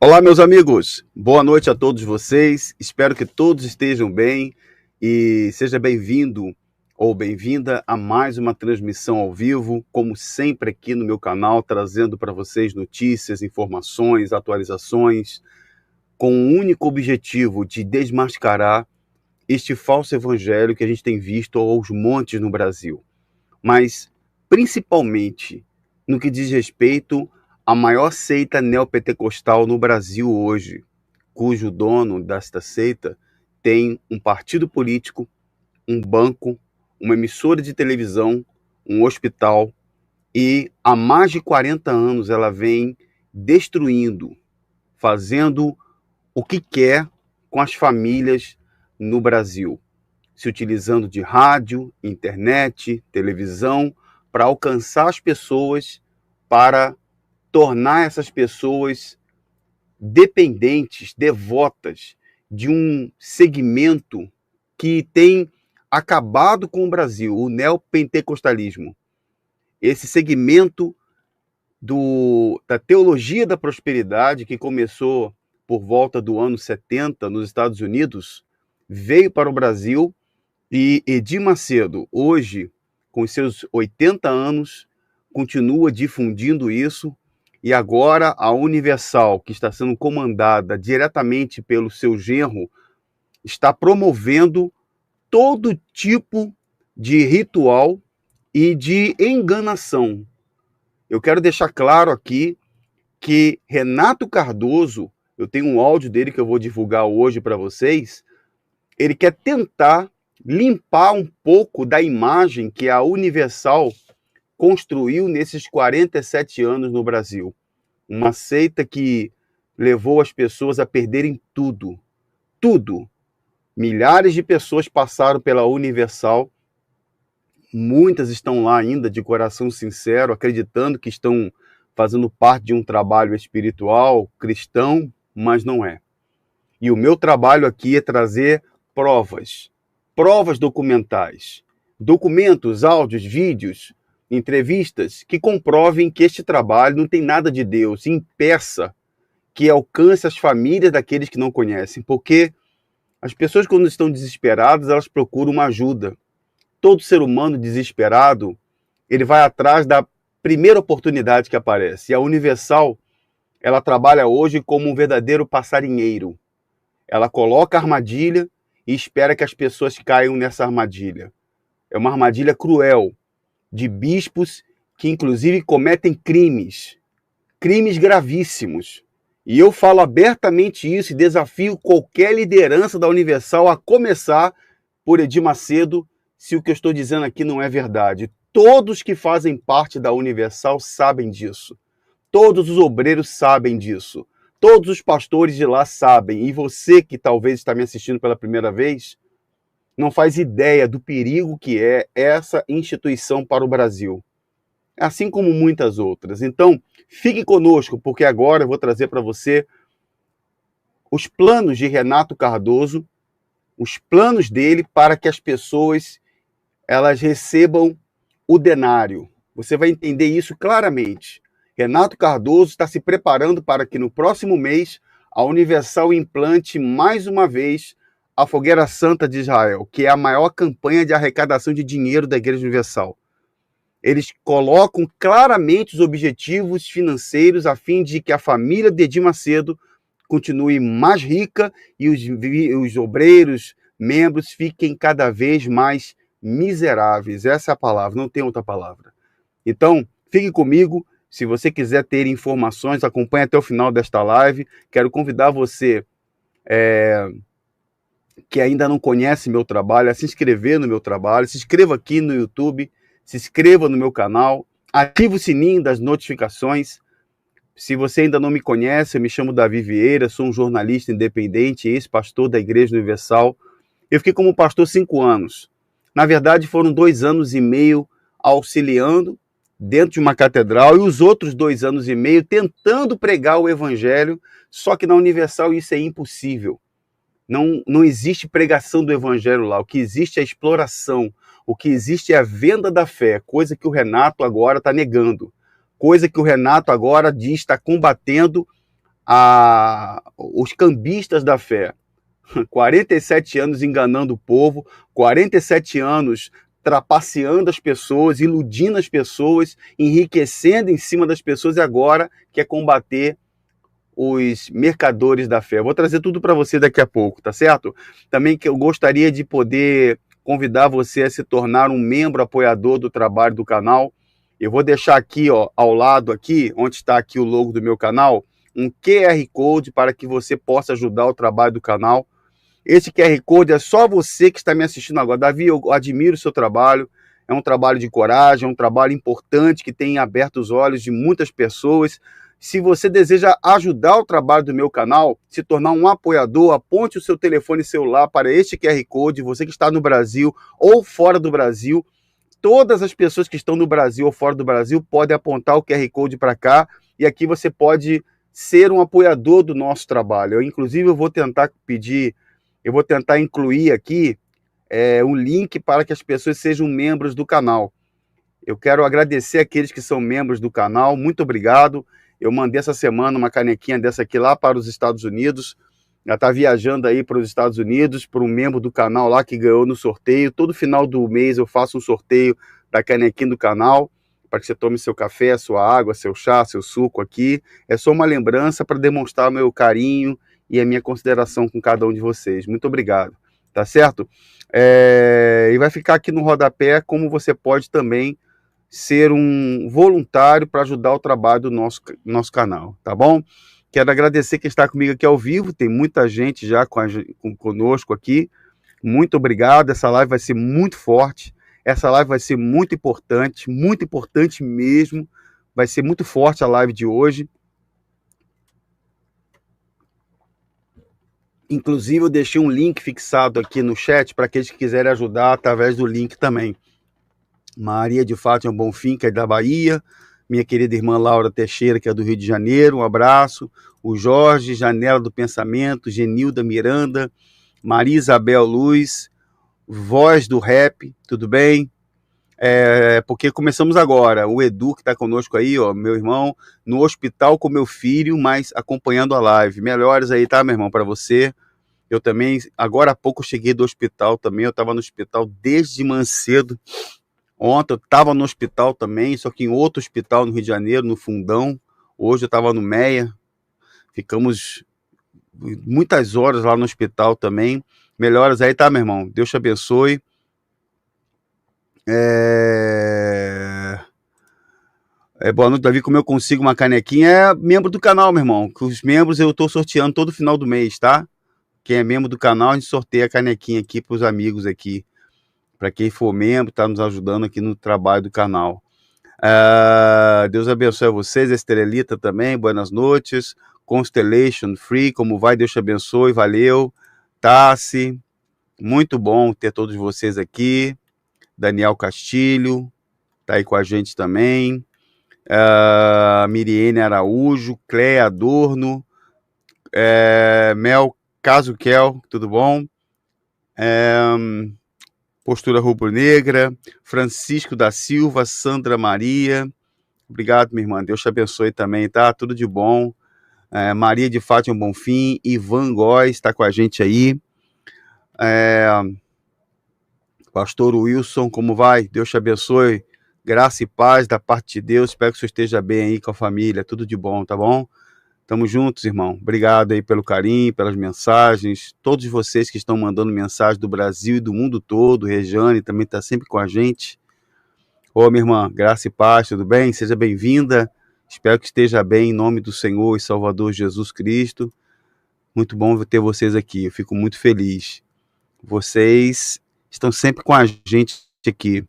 Olá, meus amigos. Boa noite a todos vocês. Espero que todos estejam bem e seja bem-vindo ou bem-vinda a mais uma transmissão ao vivo, como sempre aqui no meu canal, trazendo para vocês notícias, informações, atualizações, com o único objetivo de desmascarar este falso evangelho que a gente tem visto aos montes no Brasil. Mas, principalmente, no que diz respeito à maior seita neopentecostal no Brasil hoje, cujo dono desta seita tem um partido político, um banco, uma emissora de televisão, um hospital, e há mais de 40 anos ela vem destruindo, fazendo o que quer com as famílias no Brasil, se utilizando de rádio, internet, televisão, para alcançar as pessoas, para tornar essas pessoas dependentes, devotas de um segmento que tem acabado com o Brasil, o neopentecostalismo. Esse segmento da teologia da prosperidade, que começou por volta do ano 70 nos Estados Unidos, veio para o Brasil e Edir Macedo, hoje, com os seus 80 anos, continua difundindo isso. E agora a Universal, que está sendo comandada diretamente pelo seu genro, está promovendo todo tipo de ritual e de enganação. Eu quero deixar claro aqui que Renato Cardoso, eu tenho um áudio dele que eu vou divulgar hoje para vocês, ele quer tentar limpar um pouco da imagem que a Universal construiu nesses 47 anos no Brasil. Uma seita que levou as pessoas a perderem tudo. Tudo. Milhares de pessoas passaram pela Universal. Muitas estão lá ainda de coração sincero, acreditando que estão fazendo parte de um trabalho espiritual, cristão, mas não é. E o meu trabalho aqui é trazer provas documentais, documentos, áudios, vídeos, entrevistas que comprovem que este trabalho não tem nada de Deus, e impeça que alcance as famílias daqueles que não conhecem, porque as pessoas, quando estão desesperadas, elas procuram uma ajuda. Todo ser humano desesperado, ele vai atrás da primeira oportunidade que aparece. E a Universal, ela trabalha hoje como um verdadeiro passarinheiro. Ela coloca a armadilha e espera que as pessoas caiam nessa armadilha. É uma armadilha cruel, de bispos que inclusive cometem crimes gravíssimos. E eu falo abertamente isso e desafio qualquer liderança da Universal a começar por Edir Macedo, se o que eu estou dizendo aqui não é verdade. Todos que fazem parte da Universal sabem disso. Todos os obreiros sabem disso. Todos os pastores de lá sabem. E você que talvez está me assistindo pela primeira vez, não faz ideia do perigo que é essa instituição para o Brasil. Assim como muitas outras. Então, fique conosco, porque agora eu vou trazer para você os planos de Renato Cardoso, os planos dele para que as pessoas elas recebam o denário. Você vai entender isso claramente. Renato Cardoso está se preparando para que no próximo mês a Universal implante mais uma vez a Fogueira Santa de Israel, que é a maior campanha de arrecadação de dinheiro da Igreja Universal. Eles colocam claramente os objetivos financeiros a fim de que a família de Edir Macedo continue mais rica e os obreiros, membros, fiquem cada vez mais miseráveis. Essa é a palavra, não tem outra palavra. Então, fique comigo. Se você quiser ter informações, acompanhe até o final desta live. Quero convidar você que ainda não conhece meu trabalho a se inscrever no meu trabalho. Se inscreva aqui no YouTube, se inscreva no meu canal, ative o sininho das notificações. Se você ainda não me conhece, eu me chamo Davi Vieira, sou um jornalista independente, ex-pastor da Igreja Universal. Eu fiquei como pastor 5 anos. Na verdade, foram 2 anos e meio auxiliando dentro de uma catedral e os outros 2 anos e meio tentando pregar o evangelho, só que na Universal isso é impossível. Não existe pregação do evangelho lá. O que existe é a exploração. O que existe é a venda da fé, coisa que o Renato agora está negando. Coisa que o Renato agora diz está combatendo os cambistas da fé. 47 anos enganando o povo, 47 anos trapaceando as pessoas, iludindo as pessoas, enriquecendo em cima das pessoas, e agora quer combater os mercadores da fé. Eu vou trazer tudo para você daqui a pouco, tá certo? Também que eu gostaria de poder convidar você a se tornar um membro apoiador do trabalho do canal. Eu vou deixar aqui, ó, ao lado aqui, onde está aqui o logo do meu canal, um QR Code para que você possa ajudar o trabalho do canal. Esse QR Code é só você que está me assistindo agora. Davi, eu admiro o seu trabalho. É um trabalho de coragem, é um trabalho importante que tem aberto os olhos de muitas pessoas. Se você deseja ajudar o trabalho do meu canal, se tornar um apoiador, aponte o seu telefone celular para este QR Code. Você que está no Brasil ou fora do Brasil, todas as pessoas que estão no Brasil ou fora do Brasil podem apontar o QR Code para cá, e aqui você pode ser um apoiador do nosso trabalho. Inclusive, eu vou tentar incluir aqui um link para que as pessoas sejam membros do canal. Eu quero agradecer aqueles que são membros do canal, muito obrigado. Eu mandei essa semana uma canequinha dessa aqui lá para os Estados Unidos. Ela está viajando aí para os Estados Unidos, para um membro do canal lá que ganhou no sorteio. Todo final do mês eu faço um sorteio da canequinha do canal, para que você tome seu café, sua água, seu chá, seu suco aqui. É só uma lembrança para demonstrar o meu carinho e a minha consideração com cada um de vocês. Muito obrigado, tá certo? E vai ficar aqui no rodapé como você pode também ser um voluntário para ajudar o trabalho do nosso canal, tá bom? Quero agradecer quem está comigo aqui ao vivo, tem muita gente já conosco aqui. Muito obrigado, essa live vai ser muito forte, essa live vai ser muito importante mesmo, vai ser muito forte a live de hoje. Inclusive, eu deixei um link fixado aqui no chat para aqueles que quiserem ajudar através do link também. Maria de Fátima Bonfim, que é da Bahia. Minha querida irmã Laura Teixeira, que é do Rio de Janeiro, um abraço. O Jorge, Janela do Pensamento, Genilda Miranda, Maria Isabel Luz, Voz do Rap, tudo bem? Porque começamos agora. O Edu, que está conosco aí, ó, meu irmão, no hospital com meu filho, mas acompanhando a live. Melhoras aí, tá, meu irmão, para você. Eu também, agora há pouco, cheguei do hospital também. Eu estava no hospital desde manhã cedo. Ontem eu estava no hospital também, só que em outro hospital no Rio de Janeiro, no Fundão. Hoje eu estava no Meia. Ficamos muitas horas lá no hospital também. Melhoras aí, tá, meu irmão? Deus te abençoe. Boa noite, Davi. Como eu consigo uma canequinha? É membro do canal, meu irmão. Os membros eu estou sorteando todo final do mês, tá? Quem é membro do canal, a gente sorteia a canequinha aqui para os amigos aqui. Para quem for membro, está nos ajudando aqui no trabalho do canal. Deus abençoe a vocês, a Estrelita também, buenas noites. Constellation Free, como vai? Deus te abençoe, valeu. Tassi, muito bom ter todos vocês aqui. Daniel Castilho, tá aí com a gente também. Miriene Araújo, Cléia Adorno, Mel Casuquel, tudo bom? Postura Rubro-Negra, Francisco da Silva, Sandra Maria, obrigado, minha irmã, Deus te abençoe também, tá? Tudo de bom. Maria de Fátima Bonfim, Ivan Góes está com a gente aí. Pastor Wilson, como vai? Deus te abençoe, graça e paz da parte de Deus, espero que você esteja bem aí com a família, tudo de bom, tá bom? Tamo juntos, irmão. Obrigado aí pelo carinho, pelas mensagens. Todos vocês que estão mandando mensagem do Brasil e do mundo todo. Rejane também está sempre com a gente. Ô, minha irmã, graça e paz, tudo bem? Seja bem-vinda. Espero que esteja bem em nome do Senhor e Salvador Jesus Cristo. Muito bom ter vocês aqui. Eu fico muito feliz. Vocês estão sempre com a gente aqui.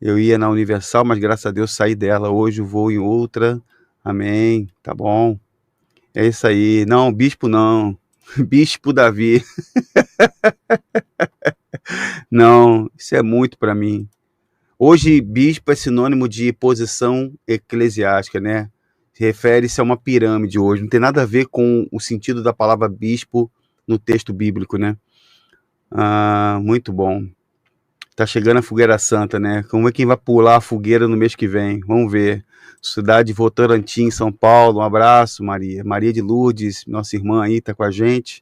Eu ia na Universal, mas graças a Deus saí dela. Hoje eu vou em outra. Amém. Tá bom. É isso aí. Não, bispo não. Bispo Davi. Não, isso é muito para mim. Hoje, bispo é sinônimo de posição eclesiástica, né? Refere-se a uma pirâmide hoje. Não tem nada a ver com o sentido da palavra bispo no texto bíblico, né? Muito bom. Tá chegando a Fogueira Santa, né? Como é quem vai pular a fogueira no mês que vem? Vamos ver. Cidade de Votorantim, São Paulo. Um abraço, Maria. Maria de Lourdes, nossa irmã aí, tá com a gente.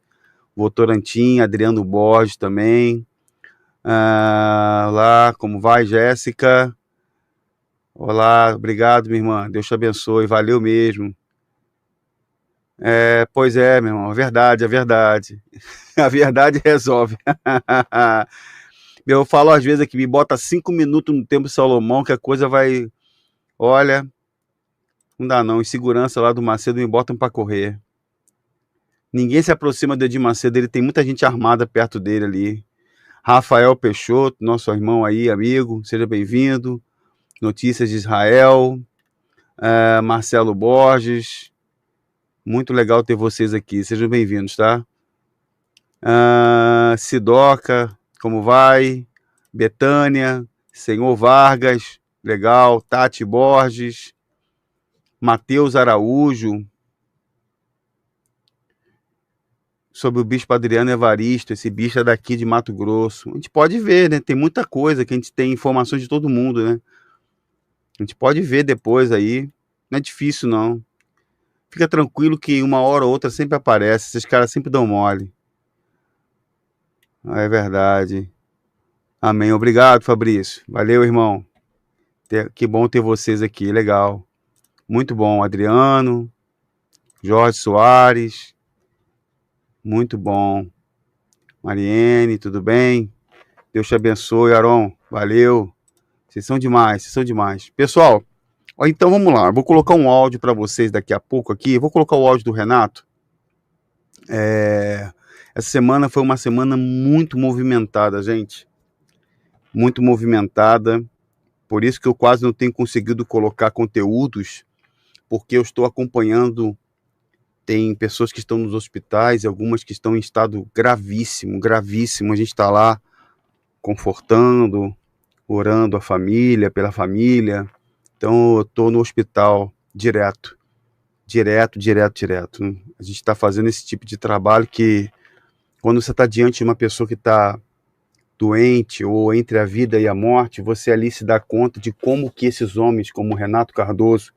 Votorantim, Adriano Borges também. Lá, como vai, Jéssica? Olá, obrigado, minha irmã. Deus te abençoe. Valeu mesmo. Pois é, meu irmão. A verdade, a verdade. A verdade resolve. Eu falo às vezes aqui, me bota 5 minutos no tempo de Salomão, que a coisa vai. Olha, não dá não. Em segurança lá do Macedo me botam pra correr. Ninguém se aproxima do Edir Macedo, ele tem muita gente armada perto dele ali. Rafael Peixoto, nosso irmão aí, amigo, seja bem-vindo. Notícias de Israel. Marcelo Borges. Muito legal ter vocês aqui, sejam bem-vindos, tá? Sidoca, como vai? Betânia, Senhor Vargas, legal. Tati Borges, Matheus Araújo, sobre o bispo Adriano Evaristo, esse bispo é daqui de Mato Grosso. A gente pode ver, né? Tem muita coisa que a gente tem informações de todo mundo, né? A gente pode ver depois aí. Não é difícil, não. Fica tranquilo que uma hora ou outra sempre aparece. Esses caras sempre dão mole. É verdade. Amém. Obrigado, Fabrício. Valeu, irmão. Que bom ter vocês aqui. Legal. Muito bom. Adriano, Jorge Soares. Muito bom. Mariene, tudo bem? Deus te abençoe, Aron. Valeu. Vocês são demais, vocês são demais. Pessoal, então vamos lá. Eu vou colocar um áudio para vocês daqui a pouco aqui. Eu vou colocar o áudio do Renato. Essa semana foi uma semana muito movimentada, gente. Muito movimentada. Por isso que eu quase não tenho conseguido colocar conteúdos, porque eu estou acompanhando. Tem pessoas que estão nos hospitais e algumas que estão em estado gravíssimo, gravíssimo. A gente está lá confortando, orando pela família. Então eu estou no hospital direto. A gente está fazendo esse tipo de trabalho que, quando você está diante de uma pessoa que está doente ou entre a vida e a morte, você ali se dá conta de como que esses homens, como Renato Cardoso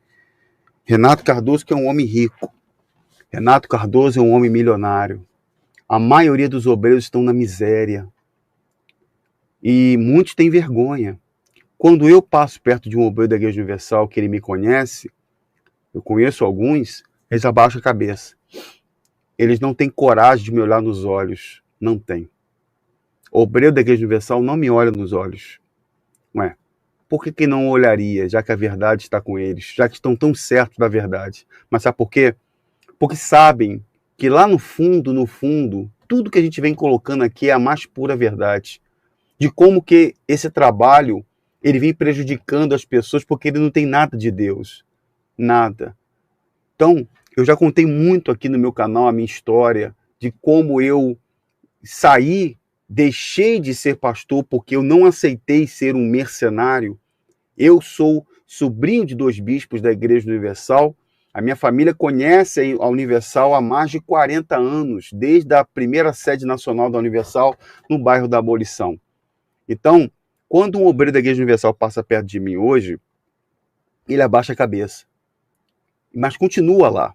que é um homem rico, Renato Cardoso é um homem milionário, a maioria dos obreiros estão na miséria e muitos têm vergonha. Quando eu passo perto de um obreiro da Igreja Universal que ele me conhece, eu conheço alguns, eles abaixam a cabeça. Eles não têm coragem de me olhar nos olhos. Não tem. O obreiro da Igreja Universal não me olha nos olhos. Ué, por que não olharia, já que a verdade está com eles, já que estão tão certos da verdade? Mas sabe por quê? Porque sabem que lá no fundo, tudo que a gente vem colocando aqui é a mais pura verdade. De como que esse trabalho, ele vem prejudicando as pessoas, porque ele não tem nada de Deus. Nada. Então, eu já contei muito aqui no meu canal a minha história de como eu deixei de ser pastor porque eu não aceitei ser um mercenário. Eu sou sobrinho de 2 bispos da Igreja Universal. A minha família conhece a Universal há mais de 40 anos, desde a primeira sede nacional da Universal, no bairro da Abolição. Então, quando um obreiro da Igreja Universal passa perto de mim hoje, ele abaixa a cabeça. Mas continua lá.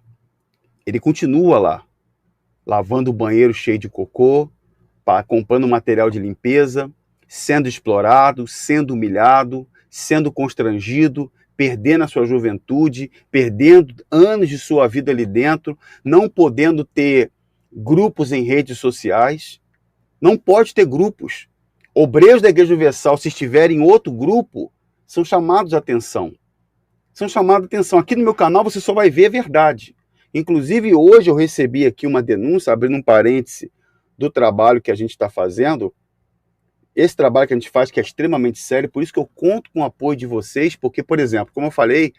Ele continua lá, lavando o banheiro cheio de cocô, comprando material de limpeza, sendo explorado, sendo humilhado, sendo constrangido, perdendo a sua juventude, perdendo anos de sua vida ali dentro, não podendo ter grupos em redes sociais. Não pode ter grupos. Obreiros da Igreja Universal, se estiverem em outro grupo, são chamados a atenção. Aqui no meu canal você só vai ver a verdade. Inclusive, hoje eu recebi aqui uma denúncia, abrindo um parêntese, do trabalho que a gente está fazendo. Esse trabalho que a gente faz, que é extremamente sério, por isso que eu conto com o apoio de vocês, porque, por exemplo, como eu falei,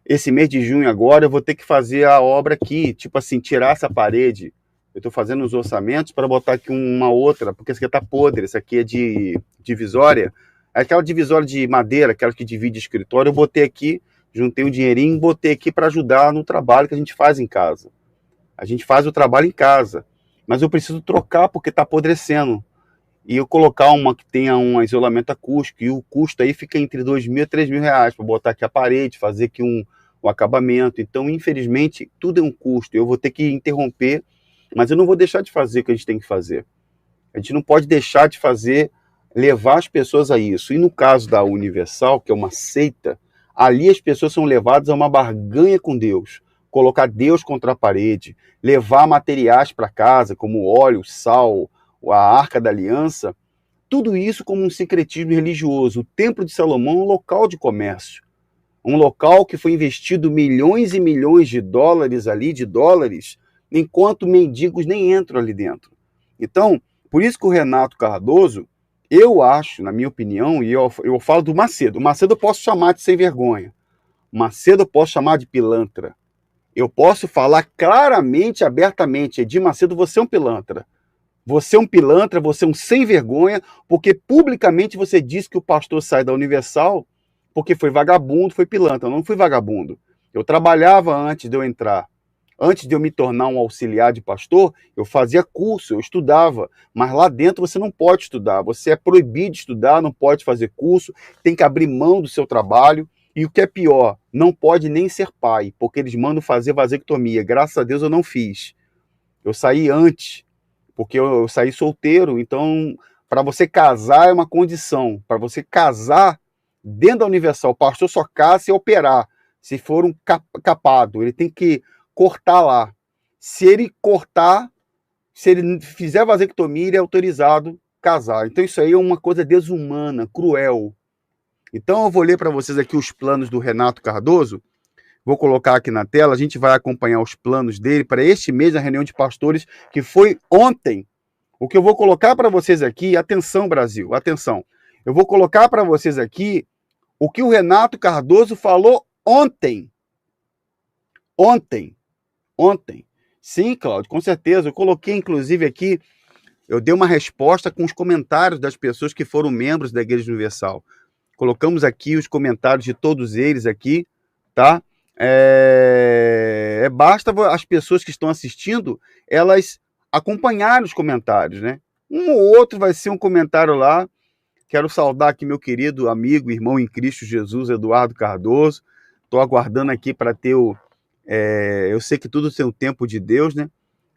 esse mês de junho agora eu vou ter que fazer a obra aqui, tipo assim, tirar essa parede. Eu estou fazendo os orçamentos para botar aqui uma outra, porque essa aqui está podre, essa aqui é de divisória. É aquela divisória de madeira, aquela que divide escritório, eu botei aqui, juntei um dinheirinho, botei aqui para ajudar no trabalho que a gente faz em casa. A gente faz o trabalho em casa, mas eu preciso trocar porque está apodrecendo. e eu colocar uma que tenha um isolamento acústico, e o custo aí fica entre R$ 2.000 a R$ 3.000 para botar aqui a parede, fazer aqui um acabamento. Então, infelizmente, tudo é um custo. Eu vou ter que interromper, mas eu não vou deixar de fazer o que a gente tem que fazer. A gente não pode deixar de fazer, levar as pessoas a isso. E no caso da Universal, que é uma seita, ali as pessoas são levadas a uma barganha com Deus. Colocar Deus contra a parede, levar materiais para casa, como óleo, sal, a Arca da Aliança, tudo isso como um sincretismo religioso. O Templo de Salomão é um local de comércio, um local que foi investido milhões e milhões de dólares ali, enquanto mendigos nem entram ali dentro. Então, por isso que o Renato Cardoso, eu acho, na minha opinião, e eu falo do Macedo. O Macedo eu posso chamar de sem vergonha. O Macedo eu posso chamar de pilantra. Eu posso falar claramente, abertamente, Edir Macedo, você é um pilantra. Você é um pilantra, você é um sem vergonha, porque publicamente você disse que o pastor sai da Universal porque foi vagabundo, foi pilantra. Eu não fui vagabundo. Eu trabalhava antes de eu entrar. Antes de eu me tornar um auxiliar de pastor, eu fazia curso, eu estudava. Mas lá dentro você não pode estudar. Você é proibido de estudar, não pode fazer curso, tem que abrir mão do seu trabalho. E o que é pior, não pode nem ser pai, porque eles mandam fazer vasectomia. Graças a Deus eu não fiz. Eu saí antes, porque eu saí solteiro. Então, para você casar é uma condição. Para você casar dentro da Universal, o pastor só casa se operar. Se for um capado, ele tem que cortar lá. Se ele cortar, se ele fizer vasectomia, ele é autorizado a casar. Então isso aí é uma coisa desumana, cruel. Então eu vou ler para vocês aqui os planos do Renato Cardoso. Vou colocar aqui na tela, a gente vai acompanhar os planos dele para este mês, a reunião de pastores, que foi ontem. O que eu vou colocar para vocês aqui, atenção Brasil, atenção. Eu vou colocar para vocês aqui o que o Renato Cardoso falou ontem. Ontem. Sim, Cláudio, com certeza. Eu coloquei, inclusive, aqui, eu dei uma resposta com os comentários das pessoas que foram membros da Igreja Universal. Colocamos aqui os comentários de todos eles aqui, tá? Basta as pessoas que estão assistindo, elas acompanharem os comentários, né? Um ou outro vai ser um comentário lá. Quero saudar aqui meu querido amigo, irmão em Cristo Jesus, Eduardo Cardoso. Estou aguardando aqui para ter eu sei que tudo tem o tempo de Deus, né?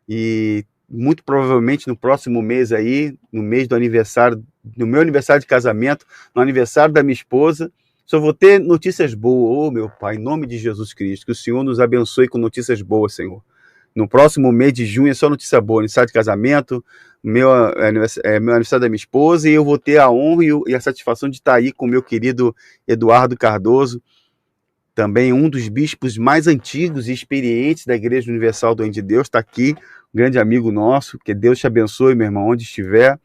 E muito provavelmente no próximo mês aí, no mês do aniversário, no meu aniversário de casamento, no aniversário da minha esposa, só vou ter notícias boas. Ô, meu Pai, em nome de Jesus Cristo, que o Senhor nos abençoe com notícias boas, Senhor. No próximo mês de junho é só notícia boa, aniversário de casamento, meu aniversário da minha esposa, e eu vou ter a honra e a satisfação de estar aí com o meu querido Eduardo Cardoso, também um dos bispos mais antigos e experientes da Igreja Universal do Reino de Deus, está aqui, um grande amigo nosso, que Deus te abençoe, meu irmão, onde estiver.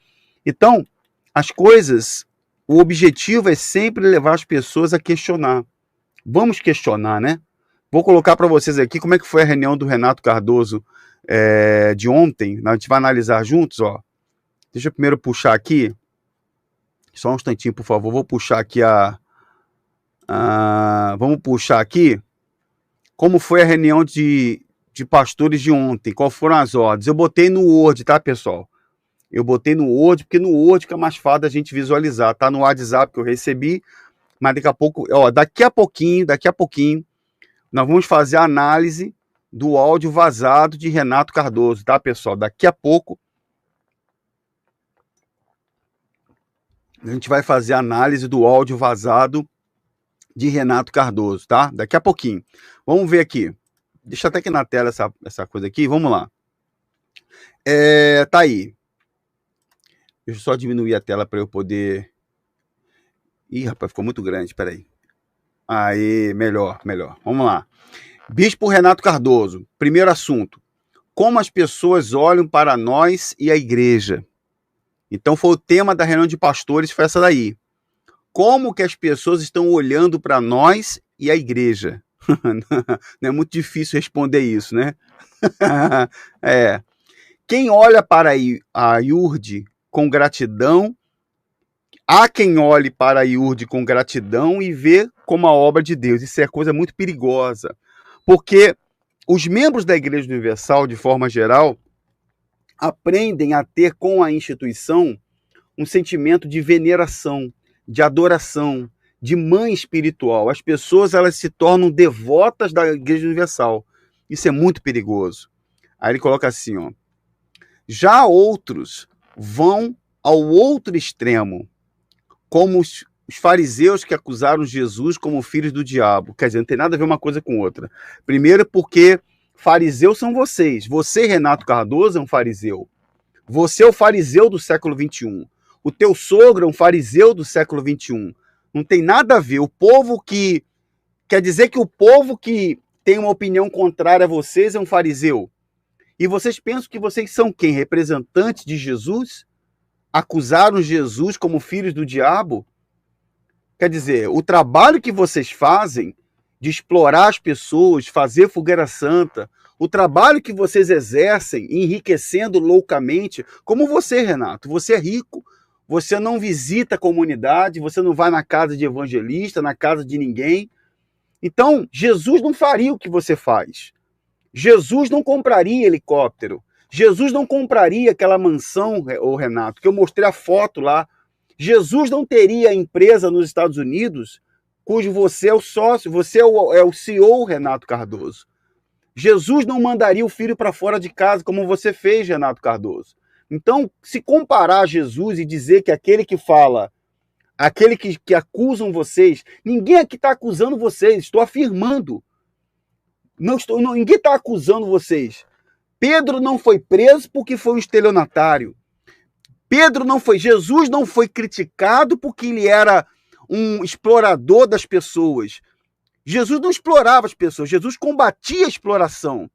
Então, as coisas, o objetivo é sempre levar as pessoas a questionar. Vamos questionar, né? Vou colocar para vocês aqui como é que foi a reunião do Renato Cardoso de ontem. A gente vai analisar juntos, ó. Deixa eu primeiro puxar aqui. Só um instantinho, por favor. Vou puxar aqui vamos puxar aqui como foi a reunião de pastores de ontem, qual foram as ordens. Eu botei no Word, tá, pessoal? Eu botei no Word, porque no Word fica mais fácil da gente visualizar. Tá no WhatsApp que eu recebi, mas daqui a pouco, daqui a pouquinho, nós vamos fazer a análise do áudio vazado de Renato Cardoso, tá, pessoal? Daqui a pouco a gente vai fazer a análise do áudio vazado de Renato Cardoso, tá? Daqui a pouquinho. Vamos ver aqui. Deixa até aqui na tela essa coisa aqui. Vamos lá. Tá aí. Deixa eu só diminuir a tela para eu poder... Ih, rapaz, ficou muito grande. Espera aí. Aí, melhor. Vamos lá. Bispo Renato Cardoso. Primeiro assunto. Como as pessoas olham para nós e a igreja. Então, foi o tema da reunião de pastores, foi essa daí. Como que as pessoas estão olhando para nós e a igreja? Não é muito difícil responder isso, né? Quem olha para a IURD com gratidão, há quem olhe para a IURD com gratidão e vê como a obra de Deus. Isso é coisa muito perigosa, porque os membros da Igreja Universal, de forma geral, aprendem a ter com a instituição um sentimento de veneração, de adoração, de mãe espiritual. As pessoas elas se tornam devotas da Igreja Universal. Isso é muito perigoso. Aí ele coloca assim, ó, já outros vão ao outro extremo, como os fariseus que acusaram Jesus como filhos do diabo. Quer dizer, não tem nada a ver uma coisa com outra. Primeiro porque fariseus são vocês. Você, Renato Cardoso, é um fariseu. Você é o fariseu do século XXI. O teu sogro é um fariseu do século XXI. Não tem nada a ver. O povo que... Quer dizer que o povo que tem uma opinião contrária a vocês é um fariseu. E vocês pensam que vocês são quem? Representantes de Jesus? Acusaram Jesus como filhos do diabo? Quer dizer, o trabalho que vocês fazem de explorar as pessoas, fazer fogueira santa, o trabalho que vocês exercem enriquecendo loucamente, como você, Renato, você é rico, você não visita a comunidade, você não vai na casa de evangelista, na casa de ninguém. Então, Jesus não faria o que você faz. Jesus não compraria helicóptero. Jesus não compraria aquela mansão, ô Renato, que eu mostrei a foto lá. Jesus não teria empresa nos Estados Unidos cujo você é o sócio, você é o CEO, Renato Cardoso. Jesus não mandaria o filho para fora de casa como você fez, Renato Cardoso. Então, se comparar Jesus e dizer que aquele que fala, aquele que acusam vocês, ninguém aqui está acusando vocês, estou afirmando. Ninguém está acusando vocês. Pedro não foi preso porque foi um estelionatário. Jesus não foi criticado porque ele era um explorador das pessoas. Jesus não explorava as pessoas, Jesus combatia a exploração.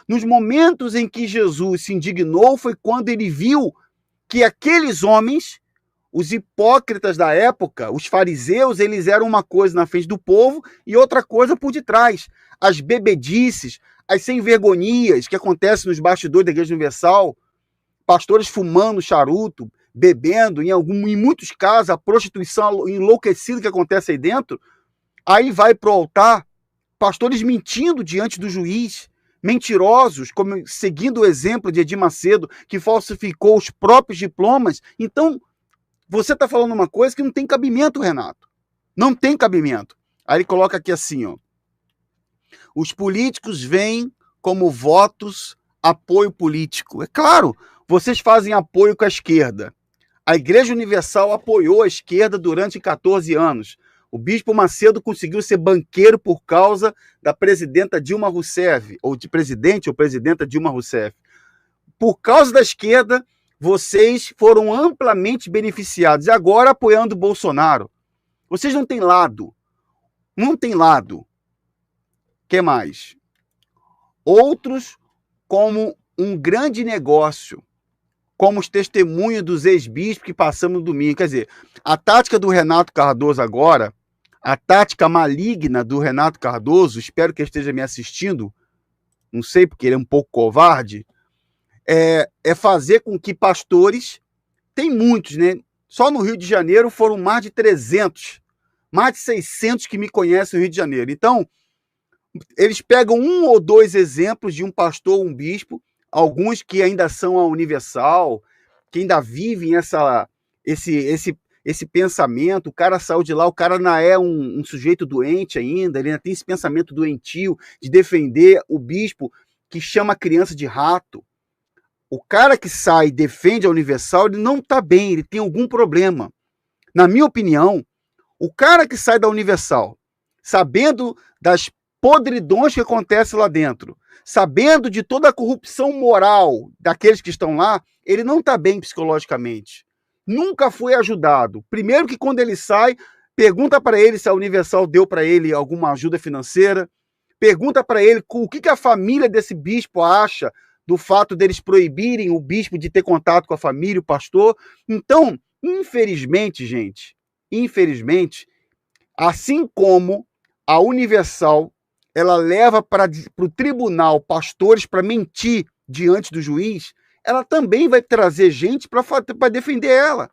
Nos momentos em que Jesus se indignou foi quando ele viu que aqueles homens, os hipócritas da época, os fariseus, eles eram uma coisa na frente do povo e outra coisa por detrás. As bebedices, as sem-vergonhias que acontecem nos bastidores da Igreja Universal, pastores fumando charuto, bebendo, em muitos casos, a prostituição enlouquecida que acontece aí dentro, aí vai para o altar, pastores mentindo diante do juiz, mentirosos, como, seguindo o exemplo de Edir Macedo, que falsificou os próprios diplomas. Então, você está falando uma coisa que não tem cabimento, Renato. Não tem cabimento. Aí ele coloca aqui assim, ó. Os políticos veem como votos apoio político. É claro, vocês fazem apoio com a esquerda. A Igreja Universal apoiou a esquerda durante 14 anos. O Bispo Macedo conseguiu ser banqueiro por causa da presidenta Dilma Rousseff, ou de presidente ou presidenta Dilma Rousseff. Por causa da esquerda, vocês foram amplamente beneficiados. E agora apoiando o Bolsonaro. Vocês não têm lado. Não tem lado. O que mais? Outros como um grande negócio, como os testemunhos dos ex-bispos que passamos no domingo. Quer dizer, a tática do Renato Cardoso agora, a tática maligna do Renato Cardoso, espero que esteja me assistindo, não sei porque ele é um pouco covarde, é fazer com que pastores, tem muitos, né? Só no Rio de Janeiro foram mais de 300, mais de 600 que me conhecem no Rio de Janeiro. Então, eles pegam um ou dois exemplos de um pastor ou um bispo, alguns que ainda são a Universal, que ainda vivem esse pensamento. O cara saiu de lá, o cara não é um sujeito doente ainda, ele ainda tem esse pensamento doentio de defender o bispo que chama a criança de rato. O cara que sai e defende a Universal, ele não está bem, ele tem algum problema. Na minha opinião, o cara que sai da Universal, sabendo das podridões que acontecem lá dentro, sabendo de toda a corrupção moral daqueles que estão lá, ele não está bem psicologicamente. Nunca foi ajudado. Primeiro que quando ele sai, pergunta para ele se a Universal deu para ele alguma ajuda financeira, pergunta para ele o que a família desse bispo acha do fato deles proibirem o bispo de ter contato com a família, o pastor. Então, infelizmente, gente, assim como a Universal ela leva para o tribunal pastores para mentir diante do juiz, ela também vai trazer gente para defender ela.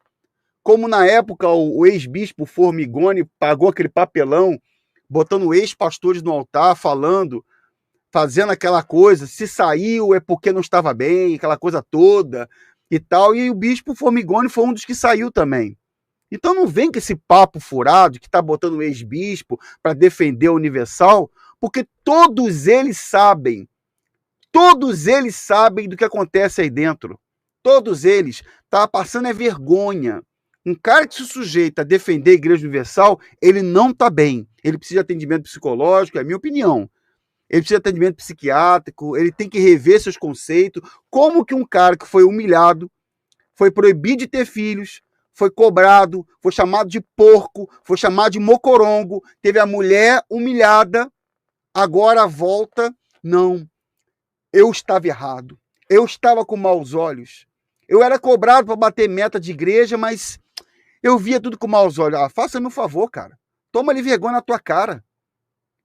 Como na época o ex-bispo Formigoni pagou aquele papelão, botando ex-pastores no altar, falando, fazendo aquela coisa, se saiu é porque não estava bem, aquela coisa toda. e tal, e o bispo Formigoni foi um dos que saiu também. Então não vem com esse papo furado que está botando o ex-bispo para defender a Universal, porque todos eles sabem do que acontece aí dentro. Todos eles tá passando é vergonha. Um cara que se sujeita a defender a Igreja Universal, ele não está bem. Ele precisa de atendimento psicológico, é a minha opinião. Ele precisa de atendimento psiquiátrico, ele tem que rever seus conceitos. Como que um cara que foi humilhado, foi proibido de ter filhos, foi cobrado, foi chamado de porco, foi chamado de mocorongo, teve a mulher humilhada, agora volta, não, eu estava errado, eu estava com maus olhos, eu era cobrado para bater meta de igreja, mas eu via tudo com maus olhos. Faça-me um favor, cara, toma ali vergonha na tua cara.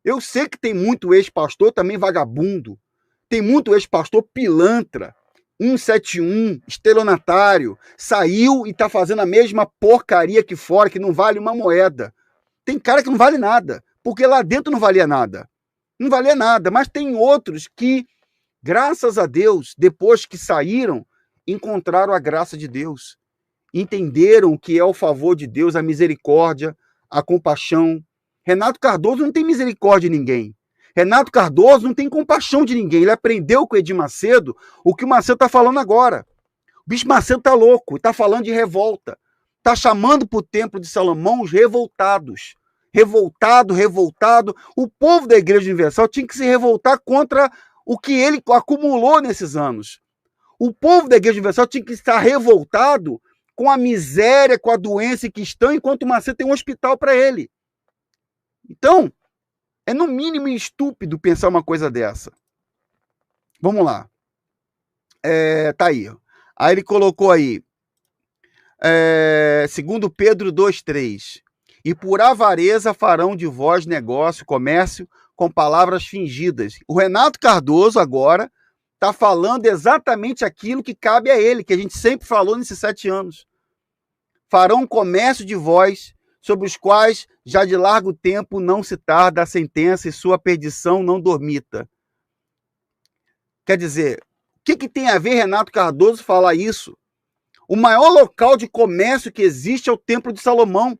Eu sei que tem muito ex-pastor também vagabundo, tem muito ex-pastor pilantra, 171, estelionatário, saiu e está fazendo a mesma porcaria aqui fora, que não vale uma moeda. Tem cara que não vale nada, porque lá dentro não valia nada. Não valia nada, mas tem outros que, graças a Deus, depois que saíram, encontraram a graça de Deus. Entenderam o que é o favor de Deus, a misericórdia, a compaixão. Renato Cardoso não tem misericórdia de ninguém. Renato Cardoso não tem compaixão de ninguém. Ele aprendeu com o Edir Macedo o que o Macedo está falando agora. O bicho Macedo está louco, está falando de revolta. Está chamando para o templo de Salomão os revoltados. Revoltado. O povo da Igreja Universal tinha que se revoltar contra o que ele acumulou nesses anos. O povo da Igreja Universal tinha que estar revoltado com a miséria, com a doença que estão, enquanto o Macedo tem um hospital para ele. Então, é no mínimo estúpido pensar uma coisa dessa. Vamos lá. Tá aí. Aí ele colocou aí, segundo Pedro 2,3. E por avareza farão de vós negócio, comércio, com palavras fingidas. O Renato Cardoso agora está falando exatamente aquilo que cabe a ele, que a gente sempre falou nesses 7 anos. Farão comércio de vós, sobre os quais já de largo tempo não se tarda a sentença e sua perdição não dormita. Quer dizer, o que tem a ver Renato Cardoso falar isso? O maior local de comércio que existe é o Templo de Salomão.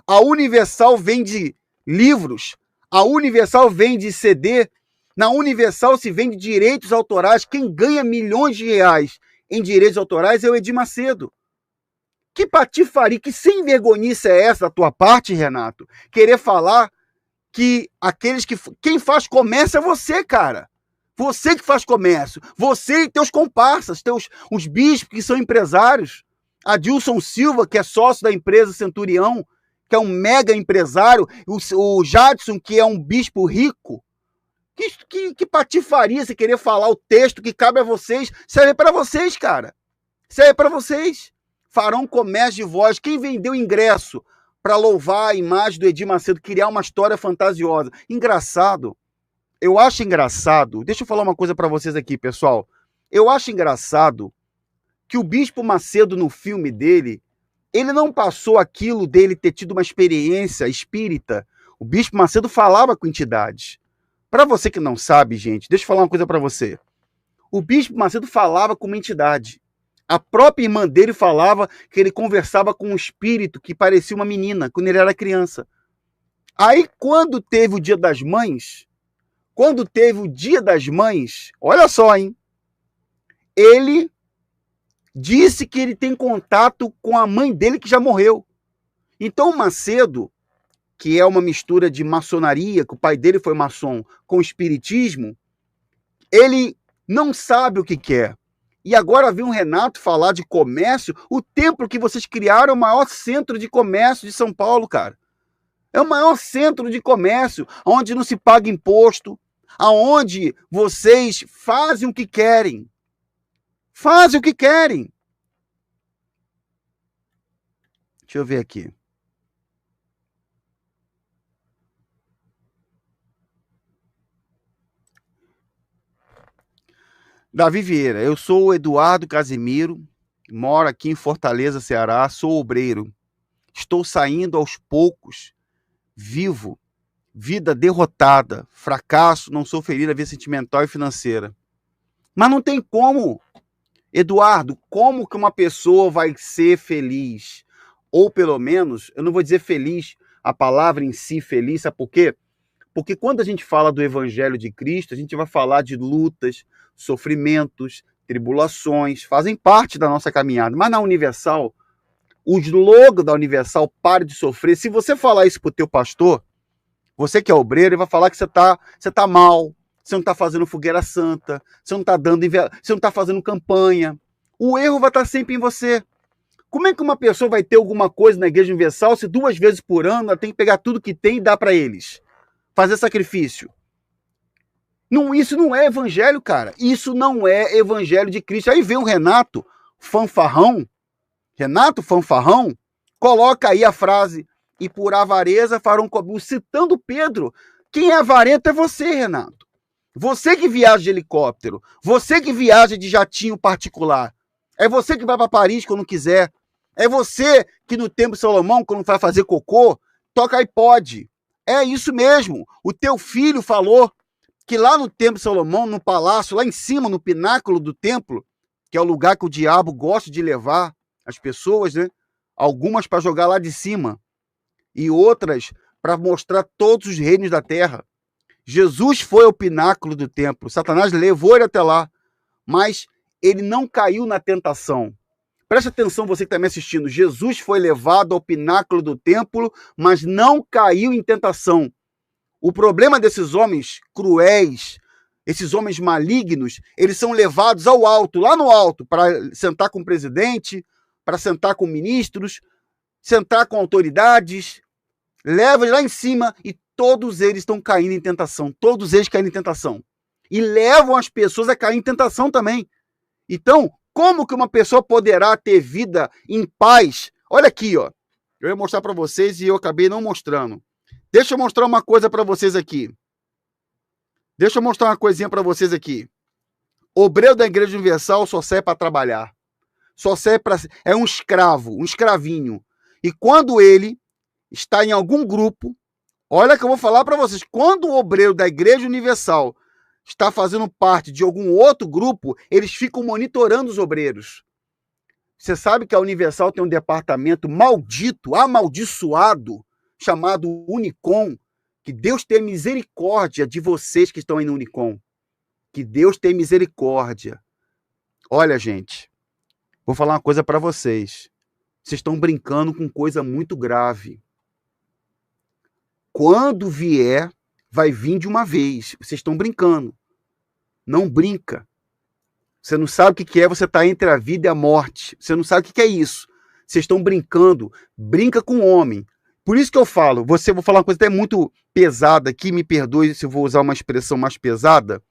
A Universal vende livros, a Universal vende CD, na Universal se vende direitos autorais. Quem ganha milhões de reais em direitos autorais é o Edir Macedo. Que patifaria, que sem vergonhice é essa da tua parte, Renato? Querer falar que quem faz comércio é você, cara. Você que faz comércio. Você e teus comparsas, os bispos que são empresários. Adilson Silva, que é sócio da empresa Centurião, que é um mega empresário. O Jadson, que é um bispo rico. Que patifaria você querer falar o texto que cabe a vocês. Serve para vocês, cara. Serve para vocês. Farão comércio de vós. Quem vendeu ingresso para louvar a imagem do Edir Macedo, criar uma história fantasiosa? Engraçado. Eu acho engraçado. Deixa eu falar uma coisa para vocês aqui, pessoal. Eu acho engraçado que o Bispo Macedo, no filme dele, ele não passou aquilo dele ter tido uma experiência espírita. O Bispo Macedo falava com entidades. Para você que não sabe, gente, deixa eu falar uma coisa para você. O Bispo Macedo falava com uma entidade. A própria irmã dele falava que ele conversava com um espírito que parecia uma menina, quando ele era criança. Aí, quando teve o Dia das Mães, olha só, hein? Ele disse que ele tem contato com a mãe dele que já morreu. Então, o Macedo, que é uma mistura de maçonaria, que o pai dele foi maçom, com espiritismo, ele não sabe o que quer. E agora vem um Renato falar de comércio. O templo que vocês criaram é o maior centro de comércio de São Paulo, cara. É o maior centro de comércio, onde não se paga imposto, aonde vocês fazem o que querem. Fazem o que querem. Deixa eu ver aqui. Davi Vieira, eu sou o Eduardo Casimiro, moro aqui em Fortaleza, Ceará, sou obreiro. Estou saindo aos poucos, vivo, vida derrotada, fracasso, não sou feliz na vida sentimental e financeira. Mas não tem como Eduardo, como que uma pessoa vai ser feliz? Ou pelo menos, eu não vou dizer feliz, a palavra em si, feliz, sabe por quê? Porque quando a gente fala do Evangelho de Cristo, a gente vai falar de lutas, sofrimentos, tribulações, fazem parte da nossa caminhada. Mas na Universal, o slogan da Universal, pare de sofrer, se você falar isso para o teu pastor, você que é obreiro, ele vai falar que você tá mal, você não está fazendo fogueira santa, você não está você não está fazendo campanha. O erro vai estar sempre em você. Como é que uma pessoa vai ter alguma coisa na Igreja Universal se 2 vezes por ano ela tem que pegar tudo que tem e dar para eles? Fazer sacrifício. Não, isso não é evangelho, cara. Isso não é evangelho de Cristo. Aí vem o Renato Fanfarrão, coloca aí a frase, e por avareza farão citando Pedro. Quem é avarento é você, Renato. Você que viaja de helicóptero, você que viaja de jatinho particular. É você que vai para Paris quando quiser. É você que no Templo de Salomão, quando vai fazer cocô, toca iPod. É isso mesmo. O teu filho falou que lá no Templo de Salomão, no palácio, lá em cima, no pináculo do templo, que é o lugar que o diabo gosta de levar as pessoas, né? Algumas para jogar lá de cima e outras para mostrar todos os reinos da terra. Jesus foi ao pináculo do templo, Satanás levou ele até lá, mas ele não caiu na tentação. Preste atenção, você que está me assistindo. Jesus foi levado ao pináculo do templo, mas não caiu em tentação. O problema desses homens cruéis, esses homens malignos, eles são levados ao alto, lá no alto, para sentar com o presidente, para sentar com ministros, sentar com autoridades, leva lá em cima e todos eles estão caindo em tentação. Todos eles caem em tentação. E levam as pessoas a cair em tentação também. Então, como que uma pessoa poderá ter vida em paz? Olha aqui, ó. Eu ia mostrar para vocês e eu acabei não mostrando. Deixa eu mostrar uma coisa para vocês aqui. Deixa eu mostrar uma coisinha para vocês aqui. Obreiro da Igreja Universal só serve para trabalhar. Só serve para... É um escravo, um escravinho. E quando ele está em algum grupo, olha que eu vou falar para vocês, quando o obreiro da Igreja Universal está fazendo parte de algum outro grupo, eles ficam monitorando os obreiros. Você sabe que a Universal tem um departamento maldito, amaldiçoado, chamado Unicom. Que Deus tenha misericórdia de vocês que estão aí no Unicom. Que Deus tenha misericórdia. Olha, gente, vou falar uma coisa para vocês. Vocês estão brincando com coisa muito grave. Quando vier, vai vir de uma vez. Vocês estão brincando. Não brinca. Você não sabe o que é, você está entre a vida e a morte. Você não sabe o que é isso. Vocês estão brincando. Brinca com o homem. Por isso que eu falo, vou falar uma coisa até muito pesada aqui, me perdoe se eu vou usar uma expressão mais pesada.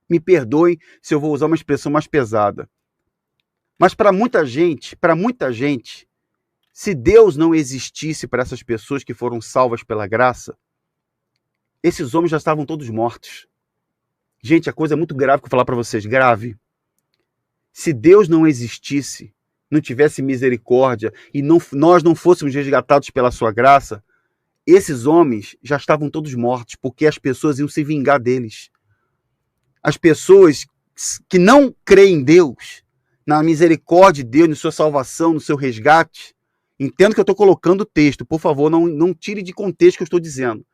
Me perdoe se eu vou usar uma expressão mais pesada. Mas para muita gente, se Deus não existisse para essas pessoas que foram salvas pela graça, esses homens já estavam todos mortos. Gente, a coisa é muito grave que eu vou falar para vocês, grave. Se Deus não existisse, não tivesse misericórdia e nós não fôssemos resgatados pela sua graça, esses homens já estavam todos mortos, porque as pessoas iam se vingar deles. As pessoas que não creem em Deus, na misericórdia de Deus, na sua salvação, no seu resgate, entendo que eu estou colocando o texto, por favor, não tire de contexto o que eu estou dizendo.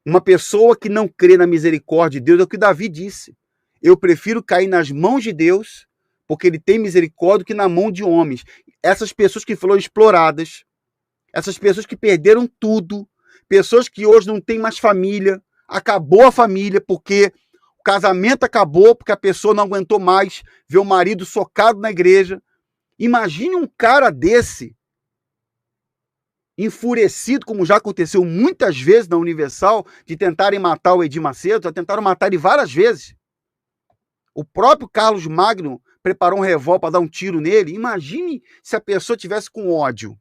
Uma pessoa que não crê na misericórdia de Deus, é o que Davi disse. Eu prefiro cair nas mãos de Deus, porque ele tem misericórdia, do que na mão de homens. Essas pessoas que foram exploradas, essas pessoas que perderam tudo, pessoas que hoje não têm mais família, acabou a família porque o casamento acabou, porque a pessoa não aguentou mais ver o marido socado na igreja. Imagine um cara desse, enfurecido, como já aconteceu muitas vezes na Universal, de tentarem matar o Edir Macedo, já tentaram matar ele várias vezes. O próprio Carlos Magno preparou um revólver para dar um tiro nele. Imagine se a pessoa tivesse com ódio.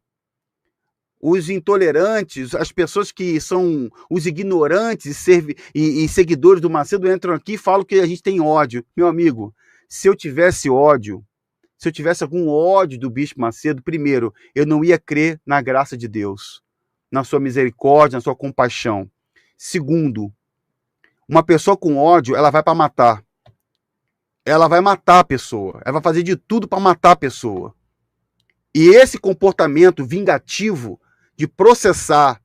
Os intolerantes, as pessoas que são os ignorantes e seguidores do Macedo entram aqui e falam que a gente tem ódio. Meu amigo, se eu tivesse ódio, se eu tivesse algum ódio do Bispo Macedo, primeiro, eu não ia crer na graça de Deus, na sua misericórdia, na sua compaixão. Segundo, uma pessoa com ódio, ela vai para matar. ela vai matar a pessoa. Ela vai fazer de tudo para matar a pessoa. E esse comportamento vingativo de processar,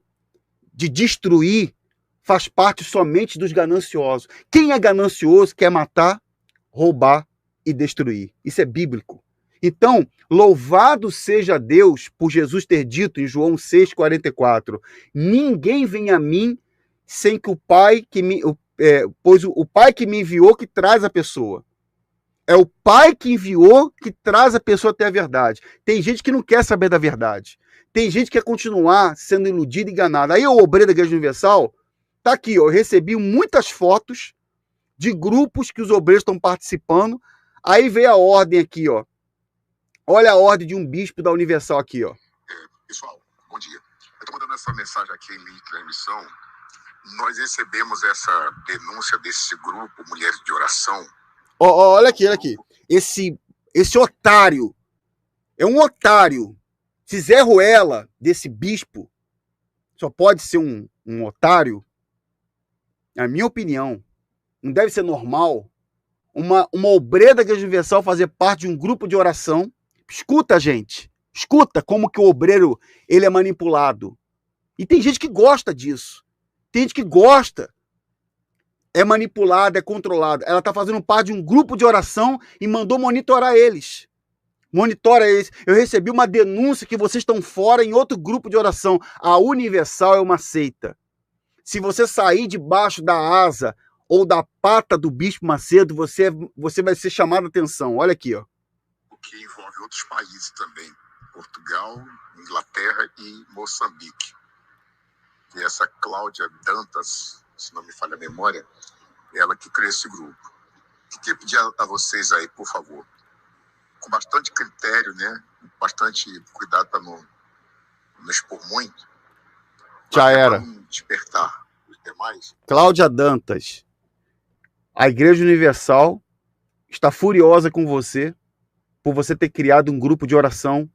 de destruir, faz parte somente dos gananciosos. Quem é ganancioso quer matar, roubar e destruir. Isso é bíblico. Então, louvado seja Deus por Jesus ter dito em João 6,44: ninguém vem a mim sem que o Pai que me... pois o Pai que me enviou que traz a pessoa. É o Pai que enviou que traz a pessoa até a verdade. Tem gente que não quer saber da verdade. Tem gente que quer continuar sendo iludida e enganada. Aí o obreiro da Igreja Universal tá aqui, ó. Eu recebi muitas fotos de grupos que os obreiros estão participando. Aí veio a ordem aqui, ó. Olha a ordem de um bispo da Universal aqui, ó. Pessoal, bom dia. Eu estou mandando essa mensagem aqui em linha de transmissão. Nós recebemos essa denúncia desse grupo, Mulheres de Oração. Olha aqui, olha aqui. Esse otário é um otário. Se Zé Ruela, desse bispo, só pode ser um otário, na minha opinião, não deve ser normal uma obreira da Igreja Universal fazer parte de um grupo de oração. Escuta, gente. Escuta como que o obreiro ele é manipulado. E tem gente que gosta disso. Tem gente que gosta. É manipulada, é controlada. Ela está fazendo parte de um grupo de oração e mandou monitorar eles. Monitora eles. Eu recebi uma denúncia que vocês estão fora em outro grupo de oração. A Universal é uma seita. Se você sair debaixo da asa ou da pata do Bispo Macedo, você vai ser chamado a atenção. Olha aqui, ó. O que envolve outros países também. Portugal, Inglaterra e Moçambique. E essa Cláudia Dantas, se não me falha a memória, ela que criou esse grupo. Eu queria pedir a vocês aí, por favor, com bastante critério, né? Bastante cuidado para não expor muito. Já era. Para não despertar os demais. Cláudia Dantas, a Igreja Universal está furiosa com você por você ter criado um grupo de oração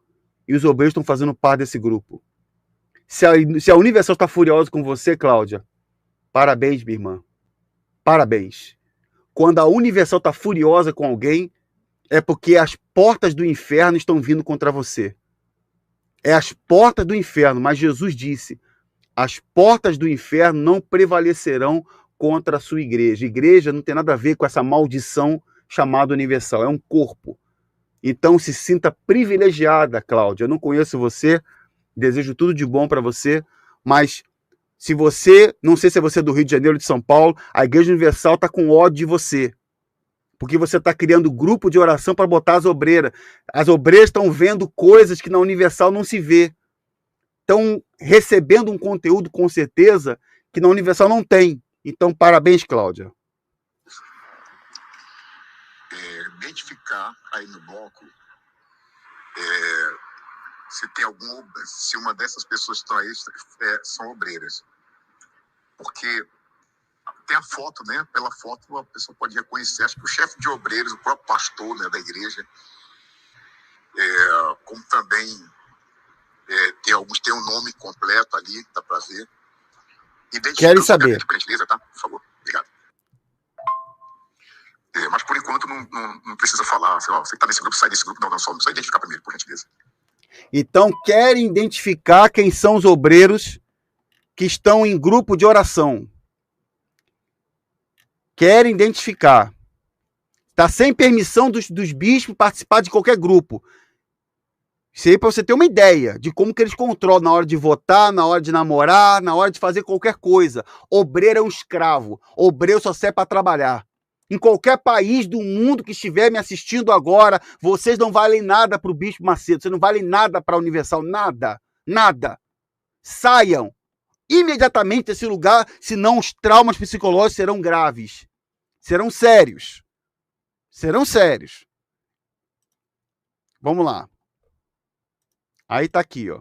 e os obreiros estão fazendo parte desse grupo. Se a Universal está furiosa com você, Cláudia, parabéns, minha irmã. Parabéns. Quando a Universal está furiosa com alguém, é porque as portas do inferno estão vindo contra você. É as portas do inferno, mas Jesus disse, as portas do inferno não prevalecerão contra a sua igreja. Igreja não tem nada a ver com essa maldição chamada Universal, é um corpo. Então se sinta privilegiada, Cláudia. Eu não conheço você, desejo tudo de bom para você, mas se você, não sei se é você do Rio de Janeiro ou de São Paulo, a Igreja Universal está com ódio de você. Porque você está criando grupo de oração para botar as obreiras. As obreiras estão vendo coisas que na Universal não se vê. Estão recebendo um conteúdo, com certeza, que na Universal não tem. Então, parabéns, Cláudia. Identificar aí no bloco se uma dessas pessoas que estão aí são obreiras. Porque tem a foto, né? Pela foto a pessoa pode reconhecer, acho que o chefe de obreiros, o próprio pastor, né, da igreja, como também tem um nome completo ali, dá para ver. Querem saber. Por gentileza, tá? Por favor, obrigado. Mas por enquanto não precisa falar, assim, ó, você que está nesse grupo, sai desse grupo, não, só identificar primeiro, por gentileza. Então, querem identificar quem são os obreiros que estão em grupo de oração. Querem identificar. Está sem permissão dos bispos participar de qualquer grupo. Isso aí para você ter uma ideia de como que eles controlam na hora de votar, na hora de namorar, na hora de fazer qualquer coisa. Obreiro é um escravo. Obreiro só serve para trabalhar. Em qualquer país do mundo que estiver me assistindo agora, vocês não valem nada para o Bispo Macedo, vocês não valem nada para a Universal, nada, nada. Saiam imediatamente desse lugar, senão os traumas psicológicos serão graves, serão sérios. Serão sérios. Vamos lá. Aí está aqui, ó.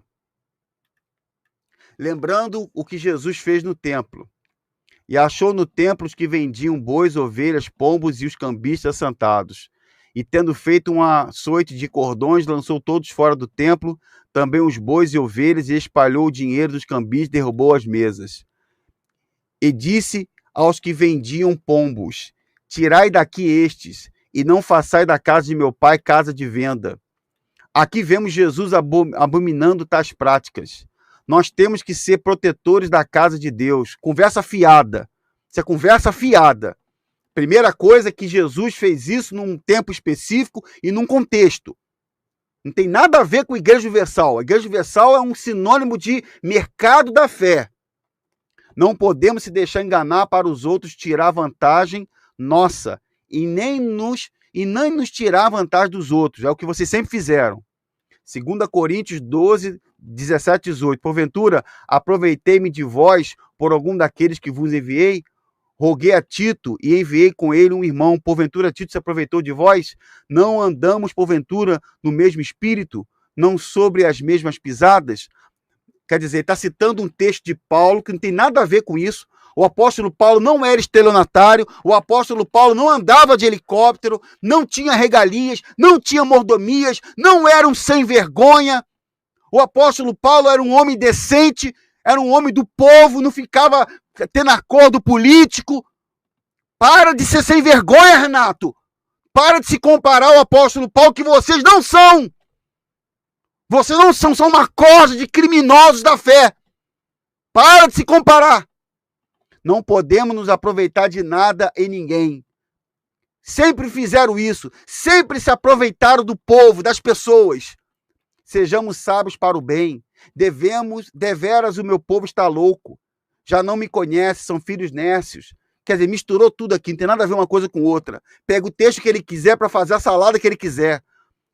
Lembrando o que Jesus fez no templo. E achou no templo os que vendiam bois, ovelhas, pombos e os cambistas assentados. E tendo feito uma açoite de cordões, lançou todos fora do templo, também os bois e ovelhas, e espalhou o dinheiro dos cambistas, derrubou as mesas. E disse aos que vendiam pombos, tirai daqui estes, e não façais da casa de meu pai casa de venda. Aqui vemos Jesus abominando tais práticas. Nós temos que ser protetores da casa de Deus. Conversa fiada. Isso é conversa fiada. Primeira coisa é que Jesus fez isso num tempo específico e num contexto. Não tem nada a ver com a Igreja Universal. A Igreja Universal é um sinônimo de mercado da fé. Não podemos se deixar enganar para os outros tirar vantagem nossa e nem nos tirar vantagem dos outros. É o que vocês sempre fizeram. 2 Coríntios 12, 17, 18. Porventura, aproveitei-me de vós por algum daqueles que vos enviei? Roguei a Tito e enviei com ele um irmão. Porventura, Tito se aproveitou de vós? Não andamos, porventura, no mesmo espírito? Não sobre as mesmas pisadas? Quer dizer, está citando um texto de Paulo que não tem nada a ver com isso. O apóstolo Paulo não era estelionatário, o apóstolo Paulo não andava de helicóptero, não tinha regalias, não tinha mordomias, não era um sem vergonha. O apóstolo Paulo era um homem decente, era um homem do povo, não ficava tendo acordo político. Para de ser sem vergonha, Renato. Para de se comparar ao apóstolo Paulo, que vocês não são. Vocês não são, são uma corda de criminosos da fé. Para de se comparar. Não podemos nos aproveitar de nada e ninguém. Sempre fizeram isso. Sempre se aproveitaram do povo, das pessoas. Sejamos sábios para o bem. Deveras o meu povo está louco. Já não me conhece, são filhos nércios. Quer dizer, misturou tudo aqui, não tem nada a ver uma coisa com outra. Pega o texto que ele quiser para fazer a salada que ele quiser.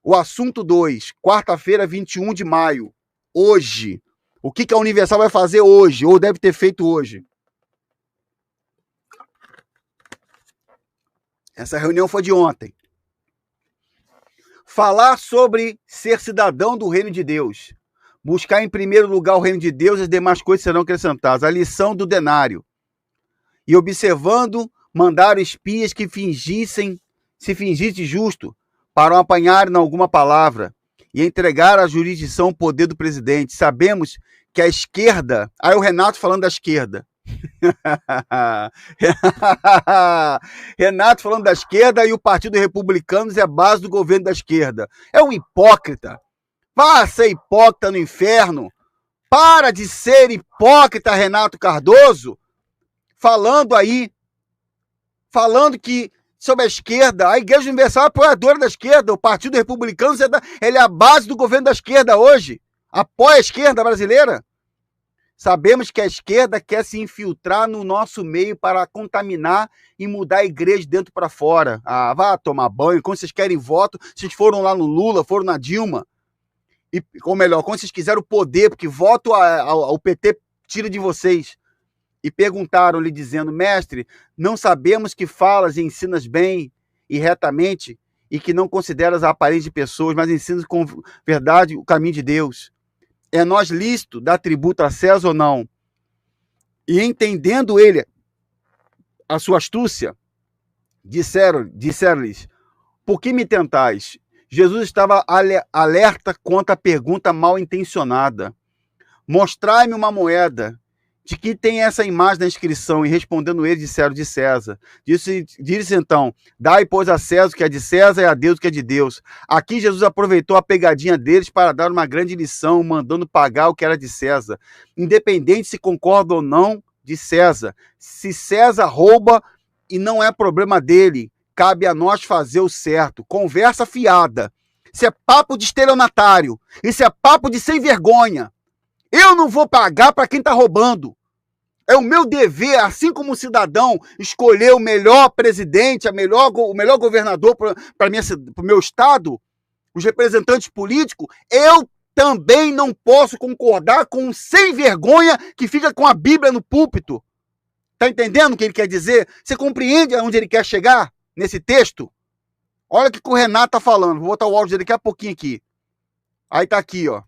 O assunto 2, quarta-feira, 21 de maio. Hoje. O que a Universal vai fazer hoje, ou deve ter feito hoje? Essa reunião foi de ontem. Falar sobre ser cidadão do reino de Deus. Buscar em primeiro lugar o reino de Deus e as demais coisas serão acrescentadas. A lição do denário. E observando, mandaram espias que se fingissem justo para apanhar em alguma palavra e entregar à jurisdição o poder do presidente. Sabemos que a esquerda... Aí o Renato falando da esquerda. Renato falando da esquerda e o Partido Republicano é a base do governo da esquerda. É um hipócrita. Vá ser hipócrita no inferno. Para de ser hipócrita, Renato Cardoso. Falando que sobre a esquerda, a Igreja Universal é apoiadora da esquerda, o Partido Republicano ele é a base do governo da esquerda hoje. Apoia a esquerda brasileira. Sabemos que a esquerda quer se infiltrar no nosso meio para contaminar e mudar a igreja de dentro para fora. Ah, vá tomar banho. Quando vocês querem voto, vocês foram lá no Lula, foram na Dilma. Ou melhor, quando vocês quiseram o poder, porque voto ao PT tira de vocês. E perguntaram-lhe dizendo, mestre, não sabemos que falas e ensinas bem e retamente e que não consideras a aparência de pessoas, mas ensinas com verdade o caminho de Deus. É nós lícito dar tributo a César ou não? E entendendo ele a sua astúcia, disseram-lhes, por que me tentais? Jesus estava alerta contra a pergunta mal intencionada. Mostrai-me uma moeda. De que tem essa imagem na inscrição? E respondendo eles, disseram de César. Disse então, dai, pois, a César o que é de César e a Deus o que é de Deus. Aqui Jesus aproveitou a pegadinha deles para dar uma grande lição, mandando pagar o que era de César. Independente se concorda ou não de César. Se César rouba e não é problema dele, cabe a nós fazer o certo. Conversa fiada. Isso é papo de estelionatário. Isso é papo de sem vergonha. Eu não vou pagar para quem está roubando. É o meu dever, assim como cidadão, escolher o melhor presidente, o melhor governador para o meu estado, os representantes políticos. Eu também não posso concordar com um sem vergonha que fica com a Bíblia no púlpito. Está entendendo o que ele quer dizer? Você compreende aonde ele quer chegar nesse texto? Olha o que o Renato está falando. Vou botar o áudio dele daqui a pouquinho aqui. Aí está aqui, ó.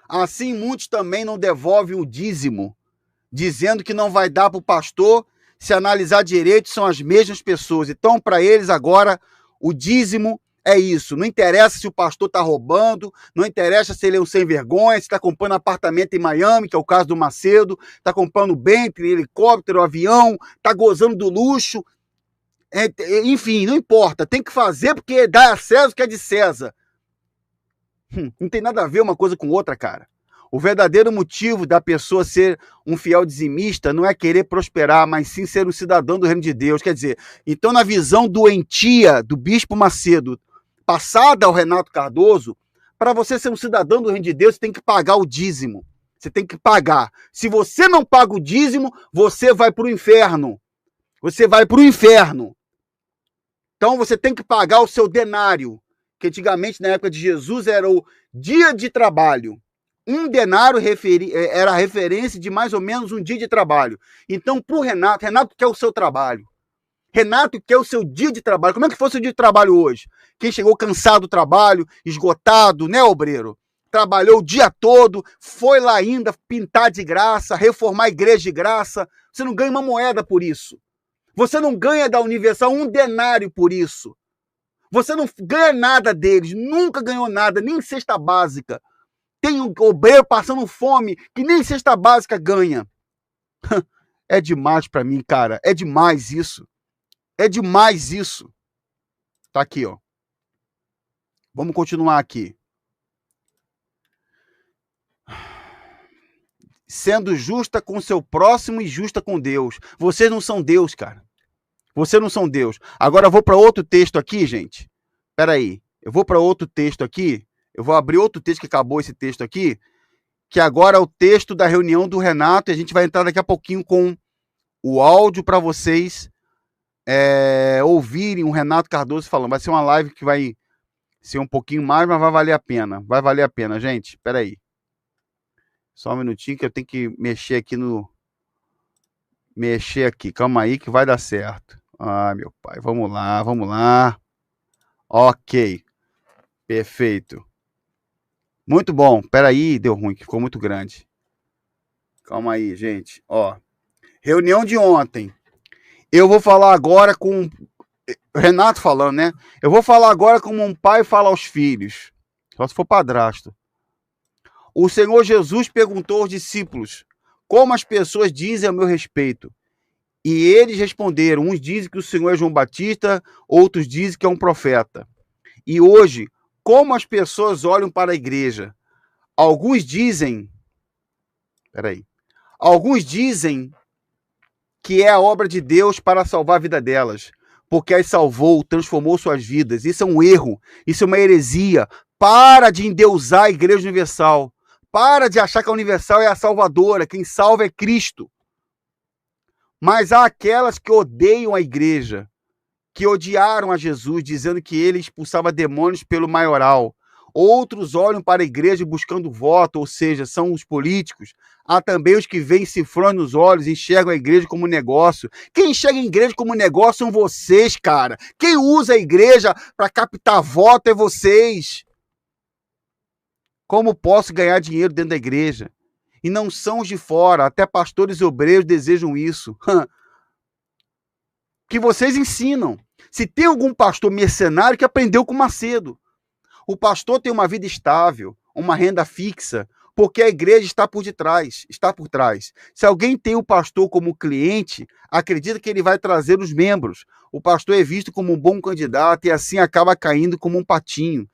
Assim, muitos também não devolvem o dízimo, dizendo que não vai dar para o pastor. Se analisar direito, são as mesmas pessoas. Então, para eles agora, o dízimo é isso. Não interessa se o pastor está roubando, não interessa se ele é um sem vergonha, se está comprando apartamento em Miami, que é o caso do Macedo, está comprando Bentley, helicóptero, avião, está gozando do luxo. Enfim, não importa. Tem que fazer porque dá a César o que é de César. Não tem nada a ver uma coisa com outra, cara. O verdadeiro motivo da pessoa ser um fiel dizimista não é querer prosperar, mas sim ser um cidadão do reino de Deus. Quer dizer, então na visão doentia do Bispo Macedo, passada ao Renato Cardoso, para você ser um cidadão do reino de Deus, você tem que pagar o dízimo. Você tem que pagar. Se você não paga o dízimo, você vai para o inferno. Você vai para o inferno. Então você tem que pagar o seu denário, que antigamente, na época de Jesus, era o dia de trabalho. Um denário era a referência de mais ou menos um dia de trabalho. Então, para o Renato quer o seu trabalho. Renato quer o seu dia de trabalho. Como é que foi o seu dia de trabalho hoje? Quem chegou cansado do trabalho, esgotado, né, obreiro? Trabalhou o dia todo, foi lá ainda pintar de graça, reformar a igreja de graça. Você não ganha uma moeda por isso. Você não ganha da Universal um denário por isso. Você não ganha nada deles, nunca ganhou nada, nem cesta básica. Tem um obreiro passando fome que nem cesta básica ganha. É demais pra mim, cara. É demais isso. É demais isso. Tá aqui, ó. Vamos continuar aqui. Sendo justa com seu próximo e justa com Deus. Vocês não são Deus, cara. Vocês não são Deus. Agora eu vou para outro texto aqui, gente. Espera aí. Eu vou para outro texto aqui. Eu vou abrir outro texto que acabou esse texto aqui, que agora é o texto da reunião do Renato, e a gente vai entrar daqui a pouquinho com o áudio para vocês ouvirem o Renato Cardoso falando. Vai ser uma live que vai ser um pouquinho mais, mas vai valer a pena. Vai valer a pena, gente. Espera aí. Só um minutinho que eu tenho que mexer aqui no... Mexer aqui. Calma aí que vai dar certo. Ah, meu pai. Vamos lá, vamos lá. Ok. Perfeito. Muito bom. Peraí, deu ruim, que ficou muito grande. Calma aí, gente. Ó, reunião de ontem. Eu vou falar agora com... Renato falando, né? Eu vou falar agora como um pai fala aos filhos. Só se for padrasto. O Senhor Jesus perguntou aos discípulos: como as pessoas dizem a meu respeito? E eles responderam: uns dizem que o Senhor é João Batista, outros dizem que é um profeta. E hoje, como as pessoas olham para a igreja? Alguns dizem que é a obra de Deus para salvar a vida delas, porque as salvou, transformou suas vidas. Isso é um erro, isso é uma heresia. Para de endeusar a Igreja Universal. Para de achar que a Universal é a salvadora. Quem salva é Cristo. Mas há aquelas que odeiam a igreja, que odiaram a Jesus, dizendo que ele expulsava demônios pelo maioral. Outros olham para a igreja buscando voto, ou seja, são os políticos. Há também os que veem cifrões nos olhos e enxergam a igreja como negócio. Quem enxerga a igreja como negócio são vocês, cara. Quem usa a igreja para captar voto é vocês. Como posso ganhar dinheiro dentro da igreja? E não são os de fora, até pastores e obreiros desejam isso. Que vocês ensinam. Se tem algum pastor mercenário que aprendeu com Macedo. O pastor tem uma vida estável, uma renda fixa, porque a igreja está por detrás, está por trás. Se alguém tem o pastor como cliente, acredita que ele vai trazer os membros. O pastor é visto como um bom candidato e assim acaba caindo como um patinho.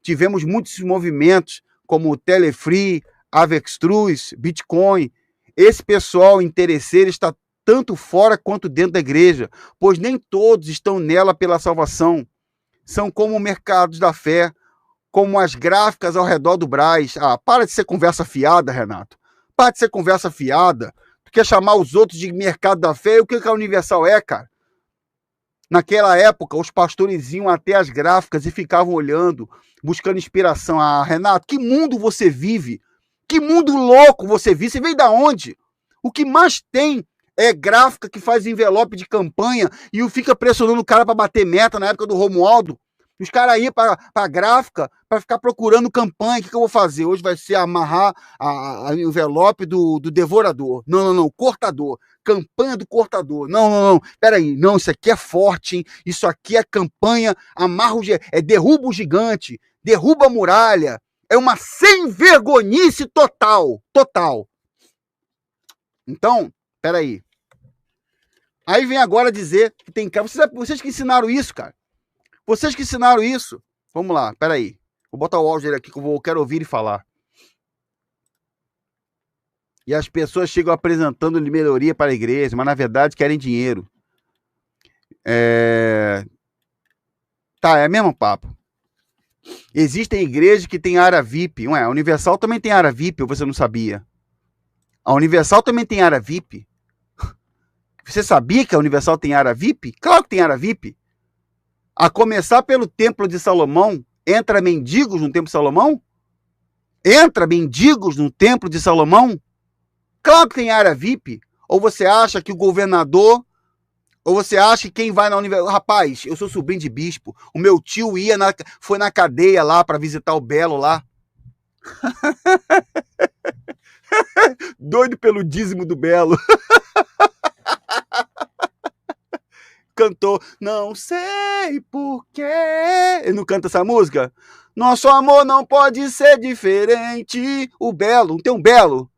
Tivemos muitos movimentos, como o Telefree, Avextruz, Bitcoin. Esse pessoal interesseiro está tanto fora quanto dentro da igreja, pois nem todos estão nela pela salvação. São como mercados da fé, como as gráficas ao redor do Brás. Ah, para de ser conversa fiada, Renato. Para de ser conversa fiada. Tu quer chamar os outros de mercado da fé? E o que a Universal é, cara? Naquela época, os pastores iam até as gráficas e ficavam olhando, buscando inspiração. Ah, Renato, que mundo você vive? Que mundo louco você vive? Você veio da onde? O que mais tem é gráfica que faz envelope de campanha e fica pressionando o cara para bater meta na época do Romualdo. Os caras iam para a gráfica para ficar procurando campanha. O que eu vou fazer? Hoje vai ser amarrar a envelope do devorador. Não, cortador. Campanha do cortador. Não. Peraí, não, isso aqui é forte, hein? Isso aqui é campanha, derruba o gigante, derruba a muralha. É uma sem-vergonhice total. Então, peraí. Aí vem agora dizer que tem cara. Vocês que ensinaram isso, cara. Vocês que ensinaram isso. Vamos lá, peraí. Vou botar o áudio dele aqui que eu quero ouvir ele falar. E as pessoas chegam apresentando melhoria para a igreja, mas na verdade querem dinheiro. Tá, é o mesmo papo. Existem igrejas que têm área VIP. Ué, a Universal também tem área VIP, ou você não sabia? A Universal também tem área VIP. Você sabia que a Universal tem área VIP? Claro que tem área VIP. A começar pelo Templo de Salomão, entra mendigos no Templo de Salomão? Entra mendigos no Templo de Salomão? Claro que tem área VIP. Ou você acha que o governador, ou você acha que quem vai na universidade... Rapaz, eu sou sobrinho de bispo. O meu tio foi na cadeia lá para visitar o Belo lá. Doido pelo dízimo do Belo. Cantou, não sei porquê. Ele não canta essa música? Nosso amor não pode ser diferente. O Belo, não tem um Belo?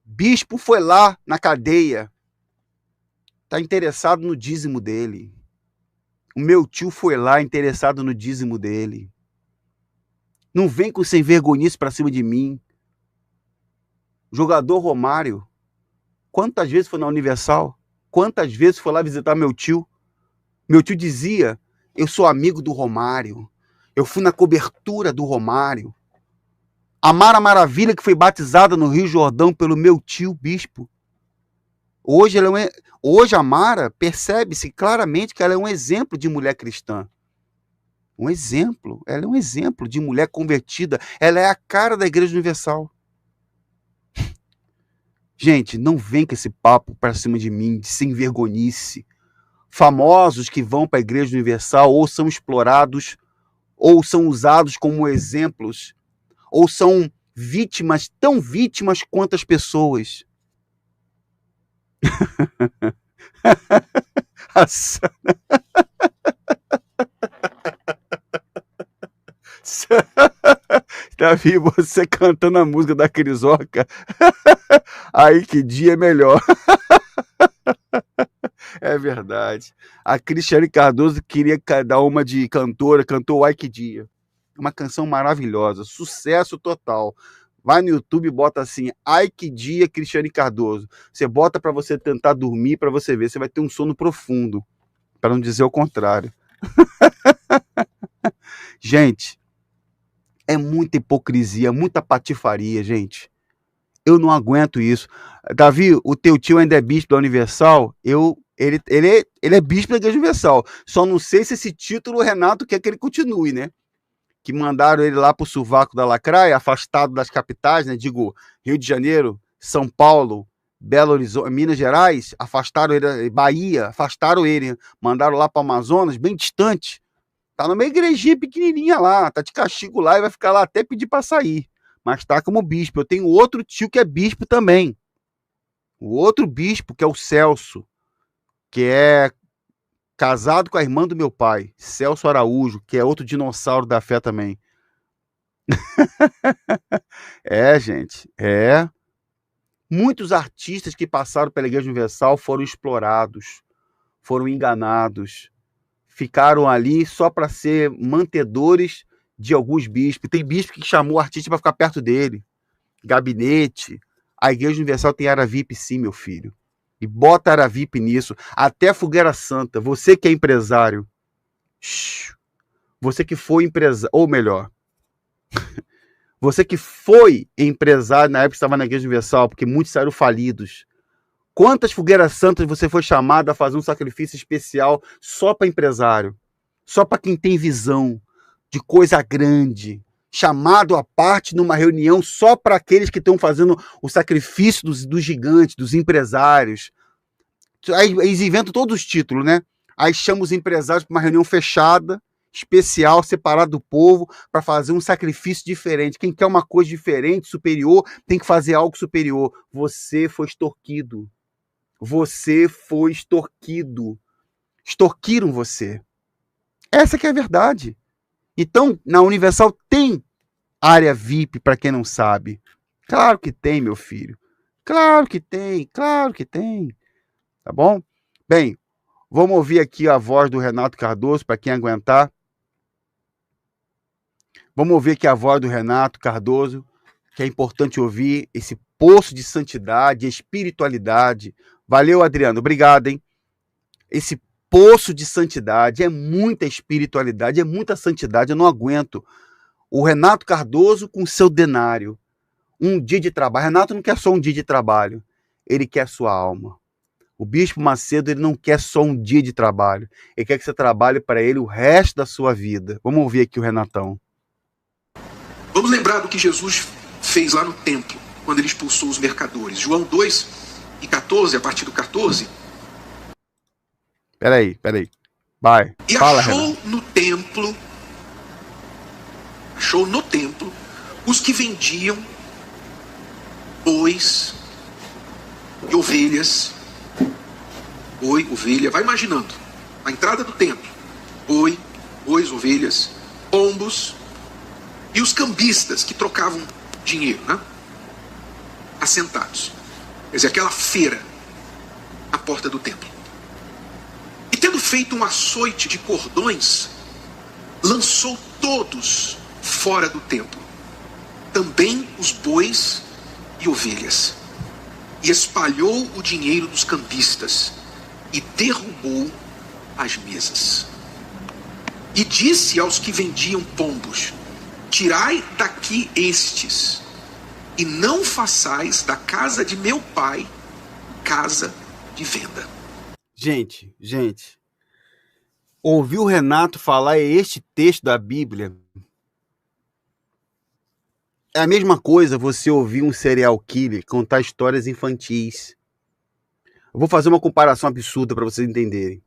Bispo foi lá na cadeia. Tá interessado no dízimo dele. O meu tio foi lá interessado no dízimo dele. Não vem com sem vergonhice pra cima de mim. Jogador Romário. Quantas vezes foi na Universal? Quantas vezes foi lá visitar meu tio? Meu tio dizia, eu sou amigo do Romário. Eu fui na cobertura do Romário. A Mara Maravilha, que foi batizada no Rio Jordão pelo meu tio bispo. Hoje a Mara percebe-se claramente que ela é um exemplo de mulher cristã. Um exemplo. Ela é um exemplo de mulher convertida. Ela é a cara da Igreja Universal. Gente, não vem com esse papo para cima de mim, de sem vergonhice. Famosos que vão para a Igreja Universal ou são explorados, ou são usados como exemplos, ou são vítimas, tão vítimas quanto as pessoas. Davi, você cantando a música da Crisoca. Aí que dia é melhor. É verdade. A Cristiane Cardoso queria dar uma de cantora, cantou Ai Que Dia. Uma canção maravilhosa, sucesso total. Vai no YouTube e bota assim, Ai Que Dia, Cristiane Cardoso. Você bota para você tentar dormir, para você ver, você vai ter um sono profundo, para não dizer o contrário. Gente, é muita hipocrisia, muita patifaria, gente. Eu não aguento isso. Davi, o teu tio ainda é bispo da Universal? Ele é bispo da Igreja Universal. Só não sei se esse título o Renato quer que ele continue, né? Que mandaram ele lá pro sovaco da lacraia, afastado das capitais, né? Digo, Rio de Janeiro, São Paulo, Belo Horizonte, Minas Gerais, afastaram ele, Bahia, afastaram ele, mandaram lá para Amazonas, bem distante. Tá numa igrejinha pequenininha lá, tá de castigo lá e vai ficar lá até pedir para sair. Mas tá como bispo. Eu tenho outro tio que é bispo também. O outro bispo, que é o Celso, que é casado com a irmã do meu pai, Celso Araújo, que é outro dinossauro da fé também. Gente, muitos artistas que passaram pela Igreja Universal foram explorados, foram enganados, ficaram ali só para ser mantedores de alguns bispos. Tem bispo que chamou o artista para ficar perto dele. Gabinete. A Igreja Universal tem área VIP sim, meu filho. E bota área VIP nisso. Até Fogueira Santa. Você que é empresário. Você que foi empresário. Ou melhor. Você que foi empresário na época que estava na Igreja Universal, porque muitos saíram falidos. Quantas Fogueiras Santas você foi chamado a fazer um sacrifício especial só para empresário? Só para quem tem visão de coisa grande. Chamado à parte numa reunião só para aqueles que estão fazendo o sacrifício dos gigantes, dos empresários. Aí eles inventam todos os títulos, né? Aí chamam os empresários para uma reunião fechada, especial, separado do povo, para fazer um sacrifício diferente. Quem quer uma coisa diferente, superior, tem que fazer algo superior. Você foi extorquido. Você foi extorquido. Extorquiram você. Essa que é a verdade. Então, na Universal tem área VIP, para quem não sabe. Claro que tem, meu filho. Claro que tem, claro que tem. Tá bom? Bem, vamos ouvir aqui a voz do Renato Cardoso, para quem aguentar. Vamos ouvir aqui a voz do Renato Cardoso, que é importante ouvir esse poço de santidade, espiritualidade. Valeu, Adriano. Obrigado, hein? Esse poço de santidade, é muita espiritualidade, é muita santidade, eu não aguento. O Renato Cardoso com seu denário. Um dia de trabalho. Renato não quer só um dia de trabalho, ele quer sua alma. O Bispo Macedo, ele não quer só um dia de trabalho, ele quer que você trabalhe para ele o resto da sua vida. Vamos ouvir aqui o Renatão. Vamos lembrar do que Jesus fez lá no templo, quando ele expulsou os mercadores. João 2:14, a partir do 14. Peraí. Vai. E Fala, achou Renato. no templo os que vendiam bois e ovelhas. Boi, ovelha, vai imaginando. Na entrada do templo, bois, ovelhas, pombos e os cambistas que trocavam dinheiro, né? Assentados. Quer dizer, aquela feira à porta do templo. E tendo feito um açoite de cordões, lançou todos fora do templo, também os bois e ovelhas, e espalhou o dinheiro dos cambistas e derrubou as mesas. E disse aos que vendiam pombos: tirai daqui estes, e não façais da casa de meu pai casa de venda. Gente, ouvir o Renato falar este texto da Bíblia é a mesma coisa você ouvir um serial killer contar histórias infantis. Eu vou fazer uma comparação absurda para vocês entenderem.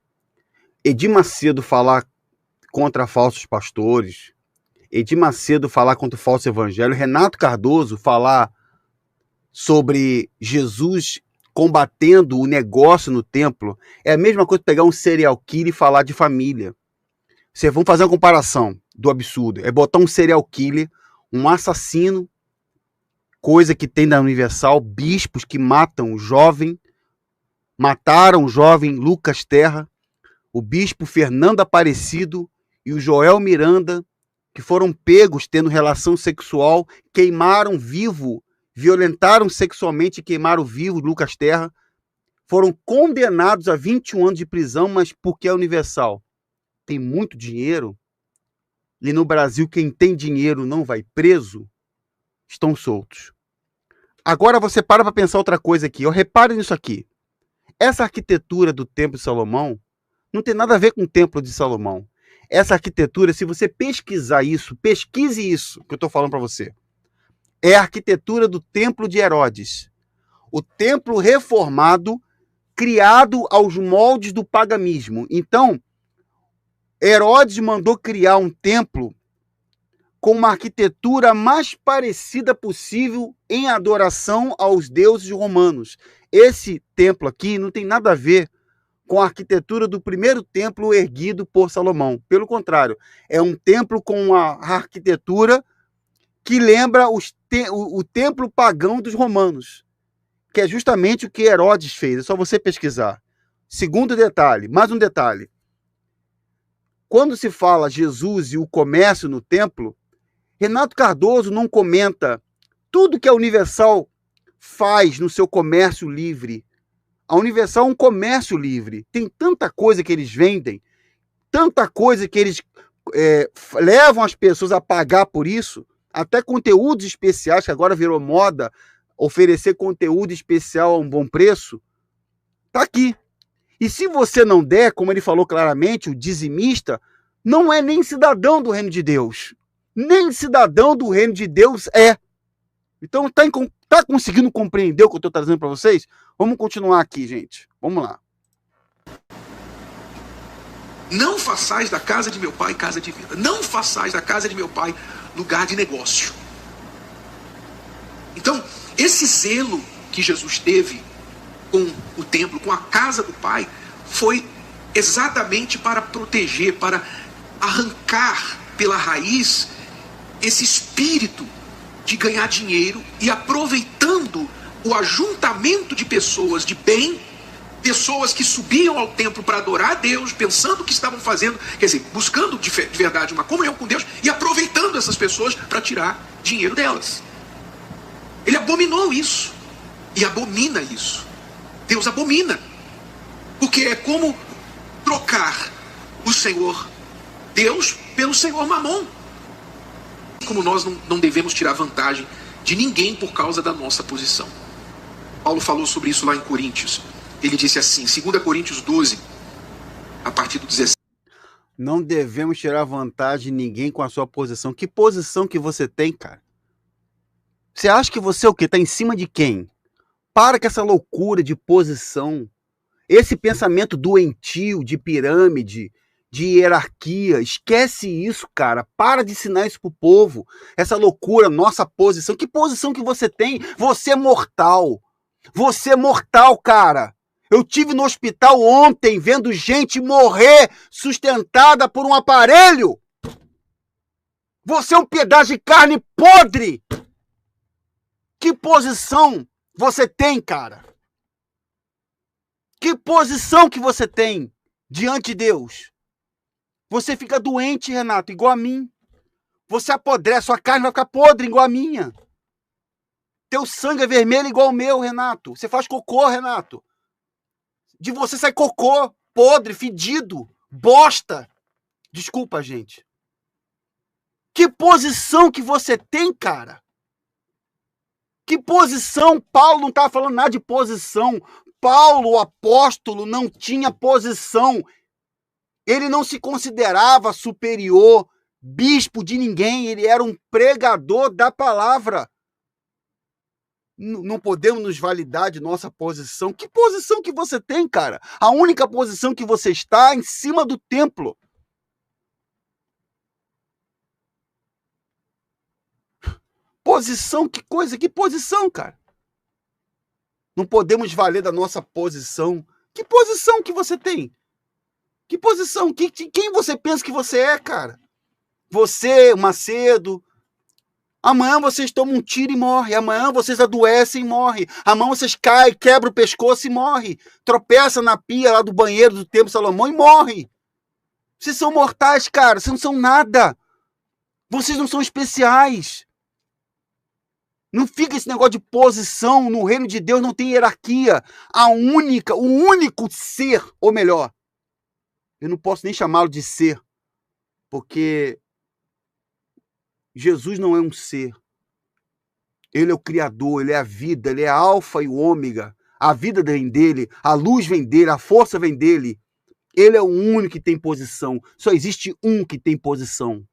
Edir Macedo falar contra falsos pastores, Edir Macedo falar contra o falso evangelho, Renato Cardoso falar sobre Jesus combatendo o negócio no templo, é a mesma coisa que pegar um serial killer e falar de família. Vamos fazer uma comparação do absurdo. É botar um serial killer, um assassino, coisa que tem na Universal, bispos que matam mataram o jovem Lucas Terra, o bispo Fernando Aparecido e o Joel Miranda, que foram pegos tendo relação sexual, queimaram vivo, violentaram sexualmente e queimaram vivo Lucas Terra, foram condenados a 21 anos de prisão, mas porque a Universal tem muito dinheiro, e no Brasil quem tem dinheiro não vai preso, estão soltos. Agora você para pensar outra coisa aqui, repare nisso aqui. Essa arquitetura do Templo de Salomão não tem nada a ver com o Templo de Salomão. Essa arquitetura, se você pesquisar isso, pesquise isso que eu estou falando para você. É a arquitetura do Templo de Herodes. O templo reformado, criado aos moldes do paganismo. Então, Herodes mandou criar um templo com uma arquitetura mais parecida possível em adoração aos deuses romanos. Esse templo aqui não tem nada a ver com a arquitetura do primeiro templo erguido por Salomão. Pelo contrário, é um templo com uma arquitetura que lembra o templo pagão dos romanos, que é justamente o que Herodes fez. É só você pesquisar. Segundo detalhe, mais um detalhe. Quando se fala Jesus e o comércio no templo, Renato Cardoso não comenta tudo que a Universal faz no seu comércio livre. A Universal é um comércio livre. Tem tanta coisa que eles vendem, tanta coisa que eles levam as pessoas a pagar por isso, até conteúdos especiais, que agora virou moda, oferecer conteúdo especial a um bom preço, tá aqui. E se você não der, como ele falou claramente, o dizimista não é nem cidadão do reino de Deus. Nem cidadão do reino de Deus é. Então, tá conseguindo compreender o que eu estou trazendo para vocês? Vamos continuar aqui, gente. Vamos lá. Não façais da casa de meu pai casa de venda. Não façais da casa de meu pai lugar de negócio. Então, esse zelo que Jesus teve com o templo, com a casa do pai, foi exatamente para proteger, para arrancar pela raiz esse espírito de ganhar dinheiro e aproveitando o ajuntamento de pessoas de bem Pessoas que subiam ao templo para adorar a Deus, pensando que estavam fazendo, quer dizer, buscando de verdade uma comunhão com Deus e aproveitando essas pessoas para tirar dinheiro delas. Ele abominou isso e abomina isso. Deus abomina, porque é como trocar o Senhor Deus pelo Senhor Mamon. Como nós não devemos tirar vantagem de ninguém por causa da nossa posição. Paulo falou sobre isso lá em Coríntios. Ele disse assim, 2 Coríntios 12, a partir do 17. Não devemos tirar vantagem de ninguém com a sua posição. Que posição que você tem, cara? Você acha que você é o quê? Tá em cima de quem? Para com essa loucura de posição. Esse pensamento doentio, de pirâmide, de hierarquia. Esquece isso, cara. Para de ensinar isso pro povo. Essa loucura, nossa posição. Que posição que você tem? Você é mortal. Você é mortal, cara. Eu tive no hospital ontem vendo gente morrer sustentada por um aparelho. Você é um pedaço de carne podre. Que posição você tem, cara? Que posição que você tem diante de Deus? Você fica doente, Renato, igual a mim. Você apodrece, sua carne vai ficar podre igual a minha. Teu sangue é vermelho igual ao meu, Renato. Você faz cocô, Renato. De você sai cocô, podre, fedido, bosta. Desculpa, gente. Que posição que você tem, cara? Que posição? Paulo não estava falando nada de posição. Paulo, o apóstolo, não tinha posição. Ele não se considerava superior, bispo de ninguém. Ele era um pregador da palavra. Não podemos nos validar de nossa posição. Que posição que você tem, cara? A única posição que você está é em cima do templo. Posição, que coisa, que posição, cara? Não podemos valer da nossa posição. Que posição que você tem? Que posição? Quem você pensa que você é, cara? Você, Macedo... Amanhã vocês tomam um tiro e morrem. Amanhã vocês adoecem e morrem. Amanhã vocês caem, quebram o pescoço e morrem. Tropeçam na pia lá do banheiro do Templo Salomão e morrem. Vocês são mortais, cara. Vocês não são nada. Vocês não são especiais. Não fica esse negócio de posição. No reino de Deus não tem hierarquia. O único ser, ou melhor, eu não posso nem chamá-lo de ser, porque Jesus não é um ser. Ele é o Criador, ele é a vida, ele é a alfa e o ômega. A vida vem dele, a luz vem dele, a força vem dele. Ele é o único que tem posição. Só existe um que tem posição.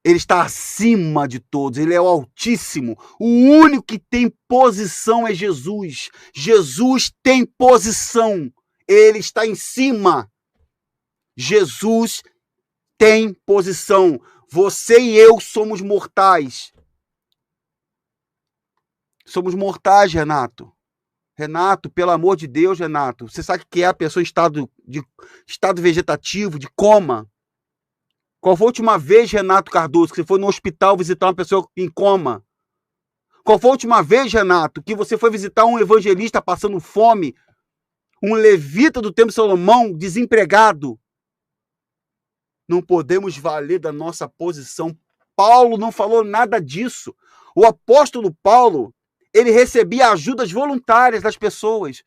Ele está acima de todos, ele é o Altíssimo. O único que tem posição é Jesus. Jesus tem posição. Ele está em cima. Jesus tem posição. Você e eu somos mortais. Somos mortais, Renato. Renato, pelo amor de Deus, Renato. Você sabe o que é a pessoa em estado vegetativo, de coma? Qual foi a última vez, Renato Cardoso, que você foi no hospital visitar uma pessoa em coma? Qual foi a última vez, Renato, que você foi visitar um evangelista passando fome? Um levita do Templo Salomão, desempregado? Não podemos valer da nossa posição. Paulo não falou nada disso. O apóstolo Paulo, ele recebia ajudas voluntárias das pessoas.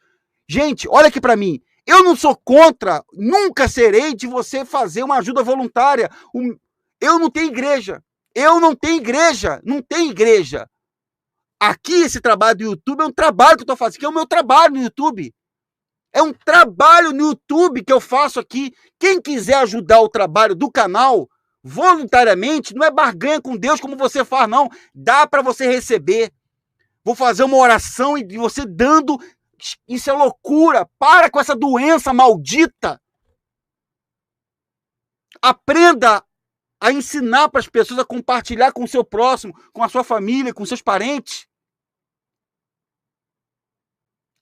Gente, olha aqui para mim. Eu não sou contra, nunca serei de você fazer uma ajuda voluntária. Eu não tenho igreja. Não tem igreja. Aqui, esse trabalho do YouTube é um trabalho que eu estou fazendo. Que é o meu trabalho no YouTube. É um trabalho no YouTube que eu faço aqui. Quem quiser ajudar o trabalho do canal, voluntariamente, não é barganha com Deus como você faz, não. Dá para você receber. Vou fazer uma oração e você dando... Isso é loucura. Para com essa doença maldita. Aprenda a ensinar para as pessoas a compartilhar com o seu próximo, com a sua família, com seus parentes.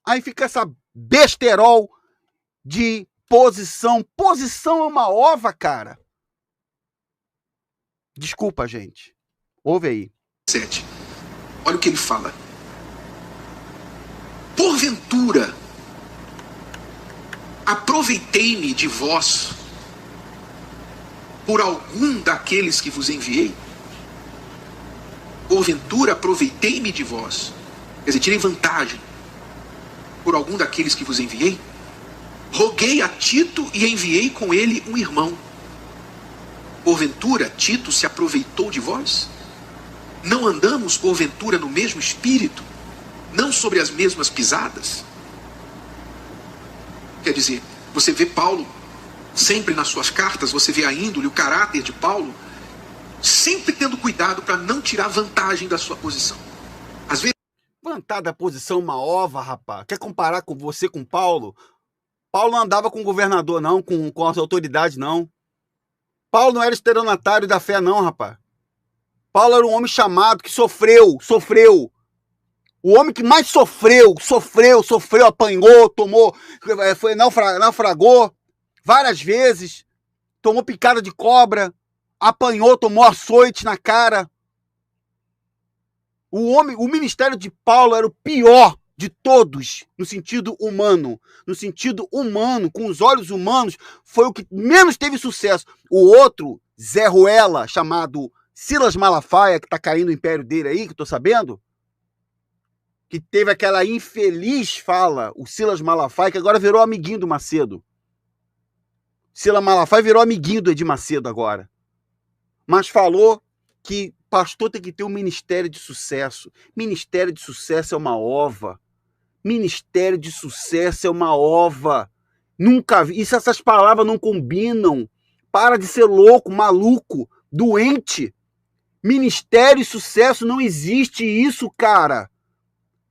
Aí fica essa besterol de posição. Posição é uma ova, cara. Desculpa, gente. Ouve aí. 7. Olha o que ele fala. Porventura, aproveitei-me de vós por algum daqueles que vos enviei? Porventura aproveitei-me de vós, quer dizer, tirei vantagem por algum daqueles que vos enviei? Roguei a Tito e enviei com ele um irmão. Porventura Tito se aproveitou de vós? Não andamos porventura no mesmo espírito? Não sobre as mesmas pisadas? Quer dizer, você vê Paulo, sempre nas suas cartas, você vê a índole, o caráter de Paulo, sempre tendo cuidado para não tirar vantagem da sua posição. Às vezes... Vantagem da posição uma ova, rapaz. Quer comparar com você com Paulo? Paulo não andava com o governador, não, com as autoridades, não. Paulo não era estelionatário da fé, não, rapaz. Paulo era um homem chamado, que sofreu. O homem que mais sofreu, apanhou, tomou, naufragou várias vezes, tomou picada de cobra, apanhou, tomou açoite na cara. O ministério de Paulo era o pior de todos, no sentido humano. No sentido humano, com os olhos humanos, foi o que menos teve sucesso. O outro, Zé Ruela, chamado Silas Malafaia, que tá caindo o império dele aí, que eu tô sabendo, que teve aquela infeliz fala, o Silas Malafaia, que agora virou amiguinho do Macedo. Silas Malafaia virou amiguinho do Edir Macedo agora. Mas falou que pastor tem que ter um ministério de sucesso. Ministério de sucesso é uma ova. Ministério de sucesso é uma ova. Nunca vi. Isso, essas palavras não combinam. Para de ser louco, maluco, doente. Ministério e sucesso não existe isso, cara.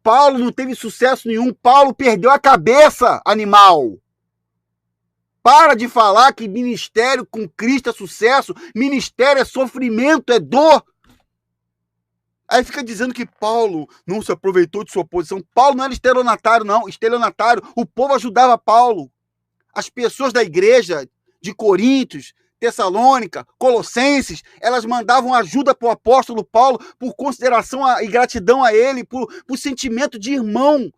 Paulo não teve sucesso nenhum. Paulo perdeu a cabeça, animal. Para de falar que ministério com Cristo é sucesso. Ministério é sofrimento, é dor. Aí fica dizendo que Paulo não se aproveitou de sua posição. Paulo não era estelionatário, não. Estelionatário, o povo ajudava Paulo. As pessoas da igreja de Coríntios, Tessalônica, Colossenses, elas mandavam ajuda para o apóstolo Paulo por consideração e gratidão a ele, por sentimento de irmão.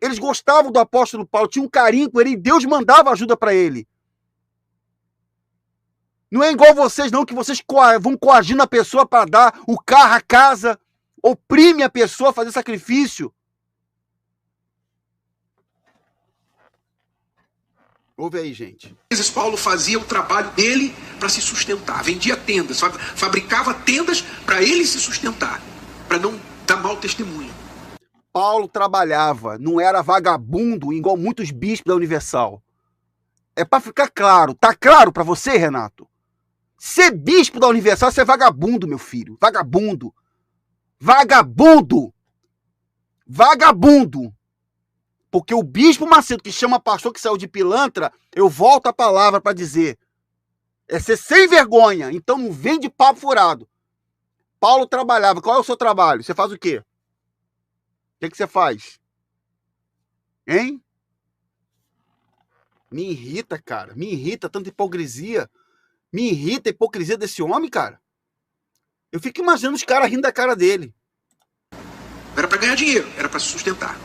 Eles gostavam do apóstolo Paulo, tinham um carinho com ele e Deus mandava ajuda para ele. Não é igual vocês, não, que vocês vão coagindo a pessoa para dar o carro, a casa, oprime a pessoa a fazer sacrifício. Ouve aí, gente. Às vezes Paulo fazia o trabalho dele para se sustentar, vendia tendas, fabricava tendas para ele se sustentar, para não dar mau testemunho. Paulo trabalhava, não era vagabundo igual muitos bispos da Universal. É para ficar claro. Tá claro para você, Renato? Ser bispo da Universal, você é vagabundo, meu filho. Vagabundo. Vagabundo. Vagabundo. Porque o bispo Macedo, que chama pastor que saiu de pilantra, eu volto a palavra para dizer, é ser sem vergonha. Então não vem de papo furado. Paulo trabalhava. Qual é o seu trabalho? Você faz o quê? O que você faz? Hein? Me irrita, cara. Me irrita tanta hipocrisia. Me irrita a hipocrisia desse homem, cara. Eu fico imaginando os caras rindo da cara dele. Era para ganhar dinheiro, era para se sustentar.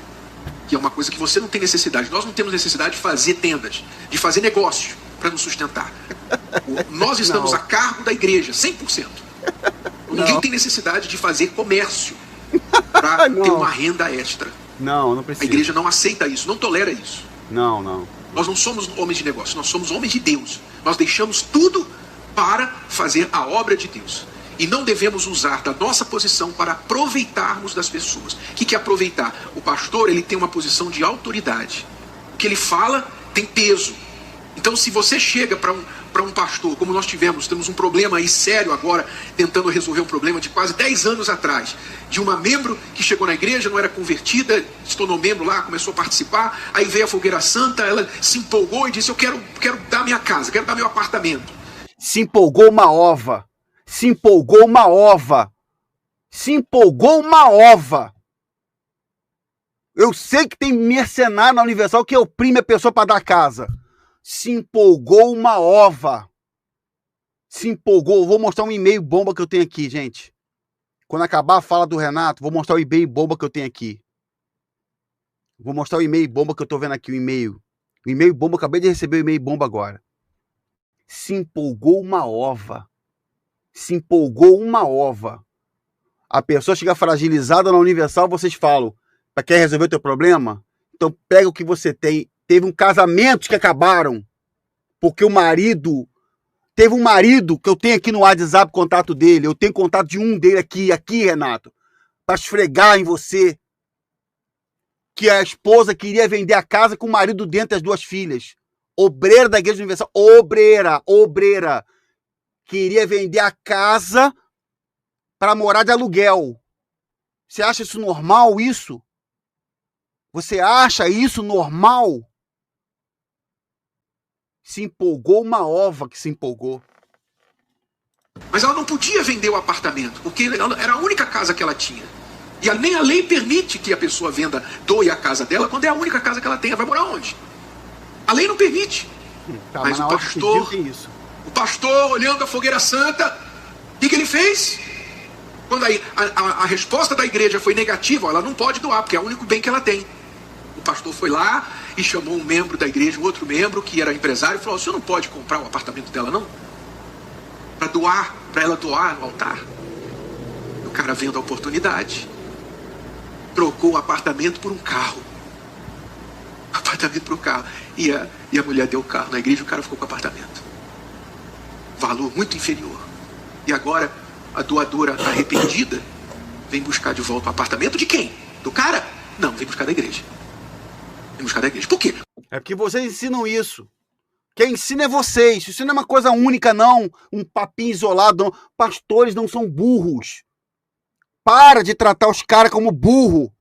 Que é uma coisa que você não tem necessidade. Nós não temos necessidade de fazer tendas, de fazer negócio para nos sustentar. Nós estamos a cargo da igreja, 100%. Ninguém tem necessidade de fazer comércio para ter uma renda extra. Não precisa. A igreja não aceita isso, não tolera isso. Não. Nós não somos homens de negócio, nós somos homens de Deus. Nós deixamos tudo para fazer a obra de Deus. E não devemos usar da nossa posição para aproveitarmos das pessoas. O que é aproveitar? O pastor, ele tem uma posição de autoridade. O que ele fala tem peso. Então, se você chega para um pastor, como nós temos um problema aí sério agora, tentando resolver um problema de quase 10 anos atrás, de uma membro que chegou na igreja, não era convertida, se tornou membro lá, começou a participar, aí veio a fogueira santa, ela se empolgou e disse, eu quero dar minha casa, quero dar meu apartamento. Se empolgou uma ova. Se empolgou uma ova. Se empolgou uma ova. Eu sei que tem mercenário na Universal que oprime a pessoa para dar casa. Se empolgou uma ova. Se empolgou. Vou mostrar um e-mail bomba que eu tenho aqui, gente. Quando acabar a fala do Renato, vou mostrar o e-mail bomba que eu tenho aqui. Vou mostrar o e-mail bomba que eu tô vendo aqui, o e-mail. O e-mail bomba, acabei de receber o e-mail bomba agora. Se empolgou uma ova. Se empolgou uma ova. A pessoa chega fragilizada na Universal, vocês falam, quer resolver o teu problema? Então pega o que você tem. Teve um casamento que acabaram, porque o marido... Teve um marido que eu tenho aqui no WhatsApp contato dele, eu tenho contato de um dele aqui, Renato, para esfregar em você que a esposa queria vender a casa com o marido dentro das duas filhas. Obreira da Igreja Universal, obreira. Queria vender a casa para morar de aluguel. Você acha isso normal, isso? Você acha isso normal? Se empolgou uma ova que se empolgou. Mas ela não podia vender o apartamento, porque era a única casa que ela tinha. E nem a lei permite que a pessoa doe a casa dela quando é a única casa que ela tem. Ela vai morar onde? A lei não permite. Tá, mas o pastor, olhando a fogueira santa, o que ele fez? Quando a resposta da igreja foi negativa, ela não pode doar, porque é o único bem que ela tem. O pastor foi lá e chamou um membro da igreja, um outro membro que era empresário, e falou: o senhor não pode comprar o apartamento dela, não? Para ela doar no altar. O cara, vendo a oportunidade, trocou o apartamento por um carro. Apartamento por um carro. E a mulher deu o carro na igreja, o cara ficou com o apartamento. Valor muito inferior. E agora a doadora arrependida vem buscar de volta o apartamento de quem? Do cara? Não, vem buscar da igreja. Vem buscar da igreja. Por quê? É porque vocês ensinam isso. Quem ensina é vocês. Isso não é uma coisa única, não. Um papinho isolado, não. Pastores não são burros. Para de tratar os caras como burro.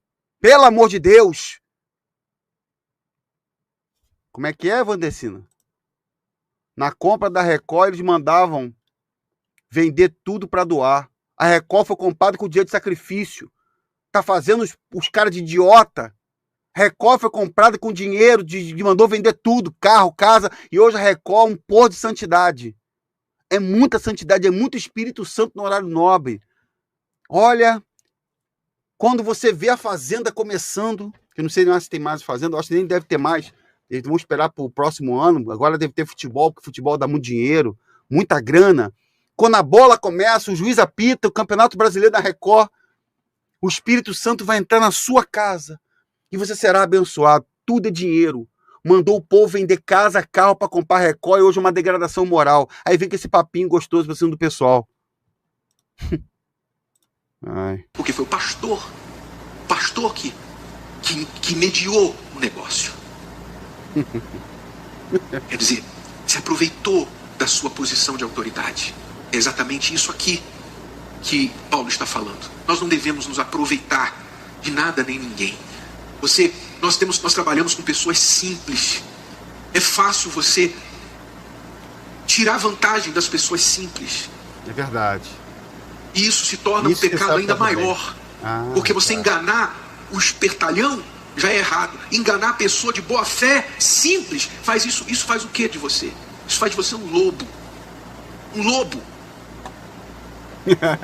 Pelo amor de Deus. Como é que é, Vandecina? Na compra da Record, eles mandavam vender tudo para doar. A Record foi comprada com dinheiro de sacrifício. Tá fazendo os caras de idiota. Record foi comprada com dinheiro, mandou vender tudo, carro, casa, e hoje a Record é um pôr de santidade. É muita santidade, é muito Espírito Santo no horário nobre. Olha, quando você vê a Fazenda começando, que eu não sei mais se tem mais Fazenda, eu acho que nem deve ter mais, eles vão esperar para o próximo ano, agora deve ter futebol, porque futebol dá muito dinheiro, muita grana. Quando a bola começa, o juiz apita, o Campeonato Brasileiro da Record, o Espírito Santo vai entrar na sua casa e você será abençoado. Tudo é dinheiro. Mandou o povo vender casa, carro para comprar Record e hoje é uma degradação moral. Aí vem com esse papinho gostoso pra cima do pessoal. Ai. Porque foi o pastor que mediou o negócio. Quer dizer, se aproveitou da sua posição de autoridade. É exatamente isso aqui que Paulo está falando. Nós não devemos nos aproveitar de nada nem ninguém. Nós trabalhamos com pessoas simples. É fácil você tirar vantagem das pessoas simples. É verdade. E isso se torna um pecado ainda maior. Porque você enganar o espertalhão já é errado. Enganar a pessoa de boa fé, simples, faz isso. Isso faz o que de você? Isso faz de você um lobo. Um lobo.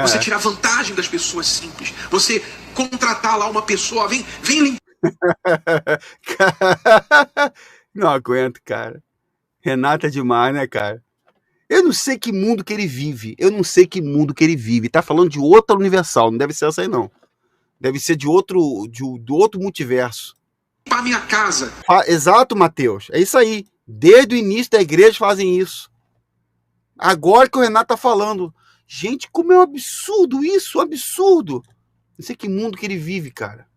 Você tirar vantagem das pessoas simples. Você contratar lá uma pessoa, vem Não aguento, cara. Renato é demais, né, cara? Eu não sei que mundo que ele vive. Tá falando de outra Universal. Não deve ser essa aí, não. Deve ser do outro multiverso. Para minha casa. Exato, Mateus. É isso aí. Desde o início da igreja fazem isso. Agora que o Renato tá falando. Gente, como é um absurdo isso, um absurdo. Não sei que mundo que ele vive, cara.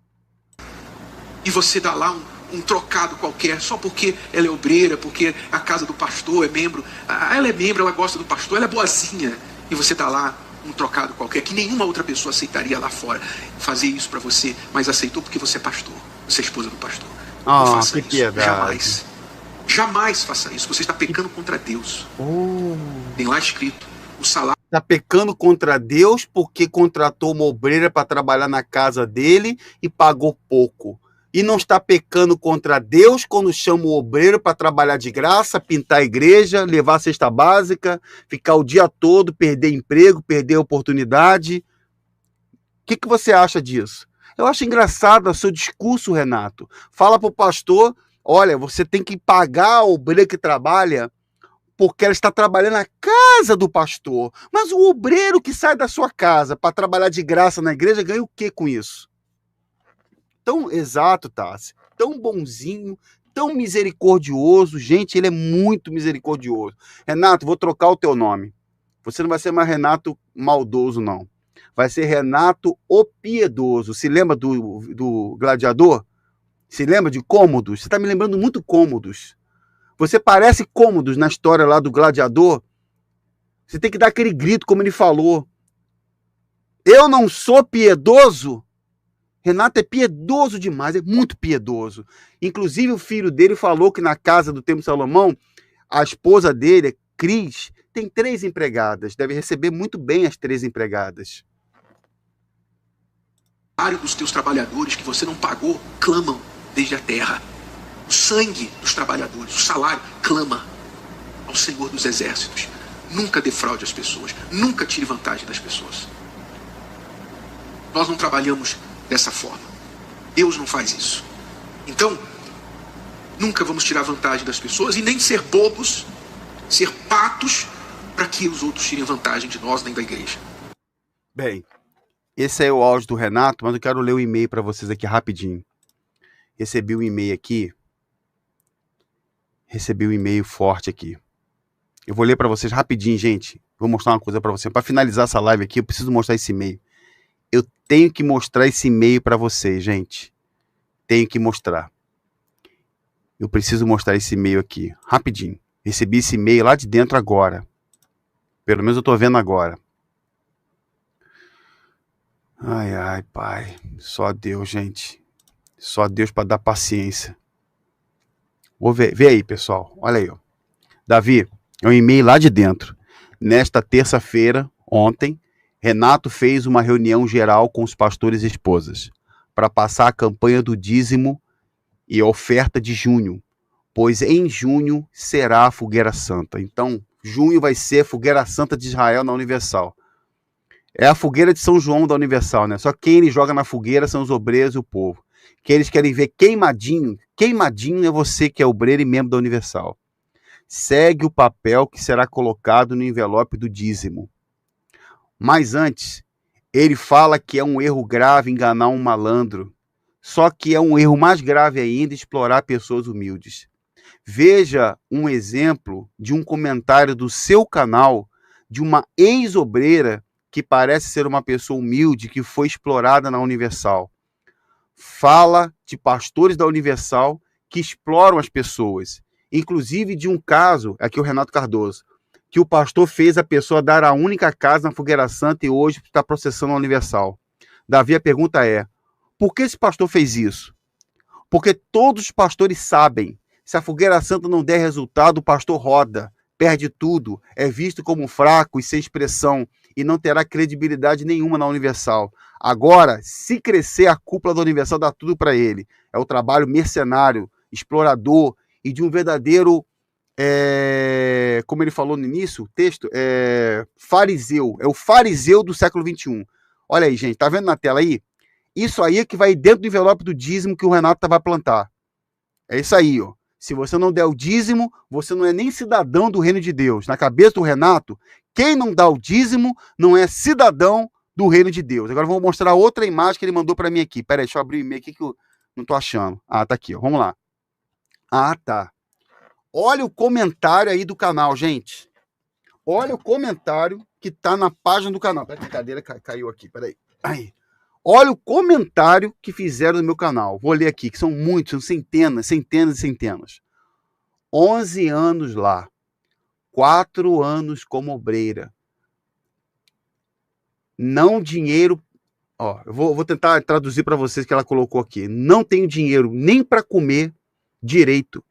E você dá lá um trocado qualquer, só porque ela é obreira, porque a casa do pastor é membro. Ela é membro, ela gosta do pastor, ela é boazinha. E você dá lá um trocado qualquer, que nenhuma outra pessoa aceitaria lá fora fazer isso para você, mas aceitou porque você é pastor, você é esposa do pastor. Não faça isso. Jamais. Jamais faça isso. Você está pecando contra Deus. Tem lá escrito, o salário. Está pecando contra Deus porque contratou uma obreira para trabalhar na casa dele e pagou pouco. E não está pecando contra Deus quando chama o obreiro para trabalhar de graça, pintar a igreja, levar a cesta básica, ficar o dia todo, perder emprego, perder a oportunidade. O que você acha disso? Eu acho engraçado o seu discurso, Renato. Fala para o pastor Olha, você tem que pagar a obreira que trabalha porque ela está trabalhando na casa do pastor. Mas o obreiro que sai da sua casa para trabalhar de graça na igreja ganha o que com isso? Tão exato, Tassi. Tão bonzinho, tão misericordioso. Gente, ele é muito misericordioso. Renato, vou trocar o teu nome. Você não vai ser mais Renato maldoso, não. Vai ser Renato o Piedoso. Se lembra do Gladiador? Se lembra de Cômodos? Você está me lembrando muito Cômodos. Você parece Cômodos na história lá do Gladiador. Você tem que dar aquele grito como ele falou. Eu não sou piedoso? Renato é piedoso demais, é muito piedoso. Inclusive o filho dele falou que na casa do Templo Salomão, a esposa dele, Cris, tem 3 empregadas. Deve receber muito bem as 3 empregadas. O salário dos teus trabalhadores que você não pagou, clamam desde a terra. O sangue dos trabalhadores, o salário, clama ao Senhor dos Exércitos. Nunca defraude as pessoas, nunca tire vantagem das pessoas. Nós não trabalhamos dessa forma. Deus não faz isso. Então, nunca vamos tirar vantagem das pessoas e nem ser bobos, ser patos, para que os outros tirem vantagem de nós nem da igreja. Bem, esse é o áudio do Renato, mas eu quero ler o e-mail para vocês aqui rapidinho. Recebi um e-mail aqui. Recebi um e-mail forte aqui. Eu vou ler para vocês rapidinho, gente. Vou mostrar uma coisa para vocês. Para finalizar essa live aqui, eu preciso mostrar esse e-mail. Eu tenho que mostrar esse e-mail para vocês, gente. Tenho que mostrar. Eu preciso mostrar esse e-mail aqui, rapidinho. Recebi esse e-mail lá de dentro agora. Pelo menos eu tô vendo agora. Ai, ai, pai. Só Deus, gente. Só Deus para dar paciência. Vou ver. Vê aí, pessoal. Olha aí, ó. Davi, é um e-mail lá de dentro. Nesta terça-feira, ontem, Renato fez uma reunião geral com os pastores e esposas para passar a campanha do dízimo e oferta de junho, pois em junho será a Fogueira Santa. Então, junho vai ser a Fogueira Santa de Israel na Universal. É a fogueira de São João da Universal, né? Só quem ele joga na fogueira são os obreiros e o povo. Que eles querem ver queimadinho. Queimadinho é você que é obreiro e membro da Universal. Segue o papel que será colocado no envelope do dízimo. Mas antes, ele fala que é um erro grave enganar um malandro. Só que é um erro mais grave ainda explorar pessoas humildes. Veja um exemplo de um comentário do seu canal de uma ex-obreira que parece ser uma pessoa humilde que foi explorada na Universal. Fala de pastores da Universal que exploram as pessoas. Inclusive de um caso, aqui o Renato Cardoso, que o pastor fez a pessoa dar a única casa na Fogueira Santa e hoje está processando a Universal. Davi, a pergunta é, por que esse pastor fez isso? Porque todos os pastores sabem, se a Fogueira Santa não der resultado, o pastor roda, perde tudo, é visto como fraco e sem expressão e não terá credibilidade nenhuma na Universal. Agora, se crescer, a cúpula da Universal dá tudo para ele. É o trabalho mercenário, explorador e de um verdadeiro, como ele falou no início, o texto, fariseu. É o fariseu do século XXI. Olha aí, gente, tá vendo na tela aí? Isso aí é que vai dentro do envelope do dízimo que o Renato vai plantar. É isso aí, ó. Se você não der o dízimo, você não é nem cidadão do reino de Deus. Na cabeça do Renato, quem não dá o dízimo não é cidadão do reino de Deus. Agora eu vou mostrar outra imagem que ele mandou para mim aqui. Pera aí, deixa eu abrir o e-mail aqui que eu não tô achando. Ah, tá aqui, ó. Vamos lá. Ah, tá. Olha o comentário aí do canal, gente. Olha o comentário que tá na página do canal. Pera, a cadeira caiu aqui, peraí. Aí. Olha o comentário que fizeram no meu canal. Vou ler aqui, que são muitos, são centenas e centenas. 11 anos lá. 4 anos como obreira. Não dinheiro... Ó, eu vou tentar traduzir para vocês o que ela colocou aqui. Não tenho dinheiro nem para comer direito.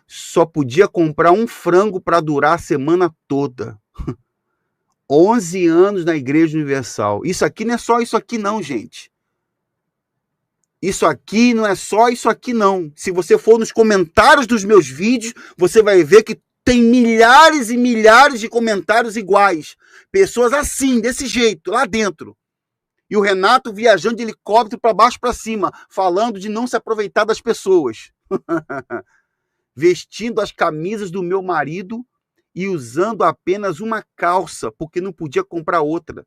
Só podia comprar um frango para durar a semana toda. 11 anos na Igreja Universal. Isso aqui não é só isso aqui não, gente. Isso aqui não é só isso aqui não. Se você for nos comentários dos meus vídeos, você vai ver que tem milhares e milhares de comentários iguais. Pessoas assim, desse jeito, lá dentro. E o Renato viajando de helicóptero para baixo para cima, falando de não se aproveitar das pessoas. vestindo as camisas do meu marido e usando apenas uma calça, porque não podia comprar outra.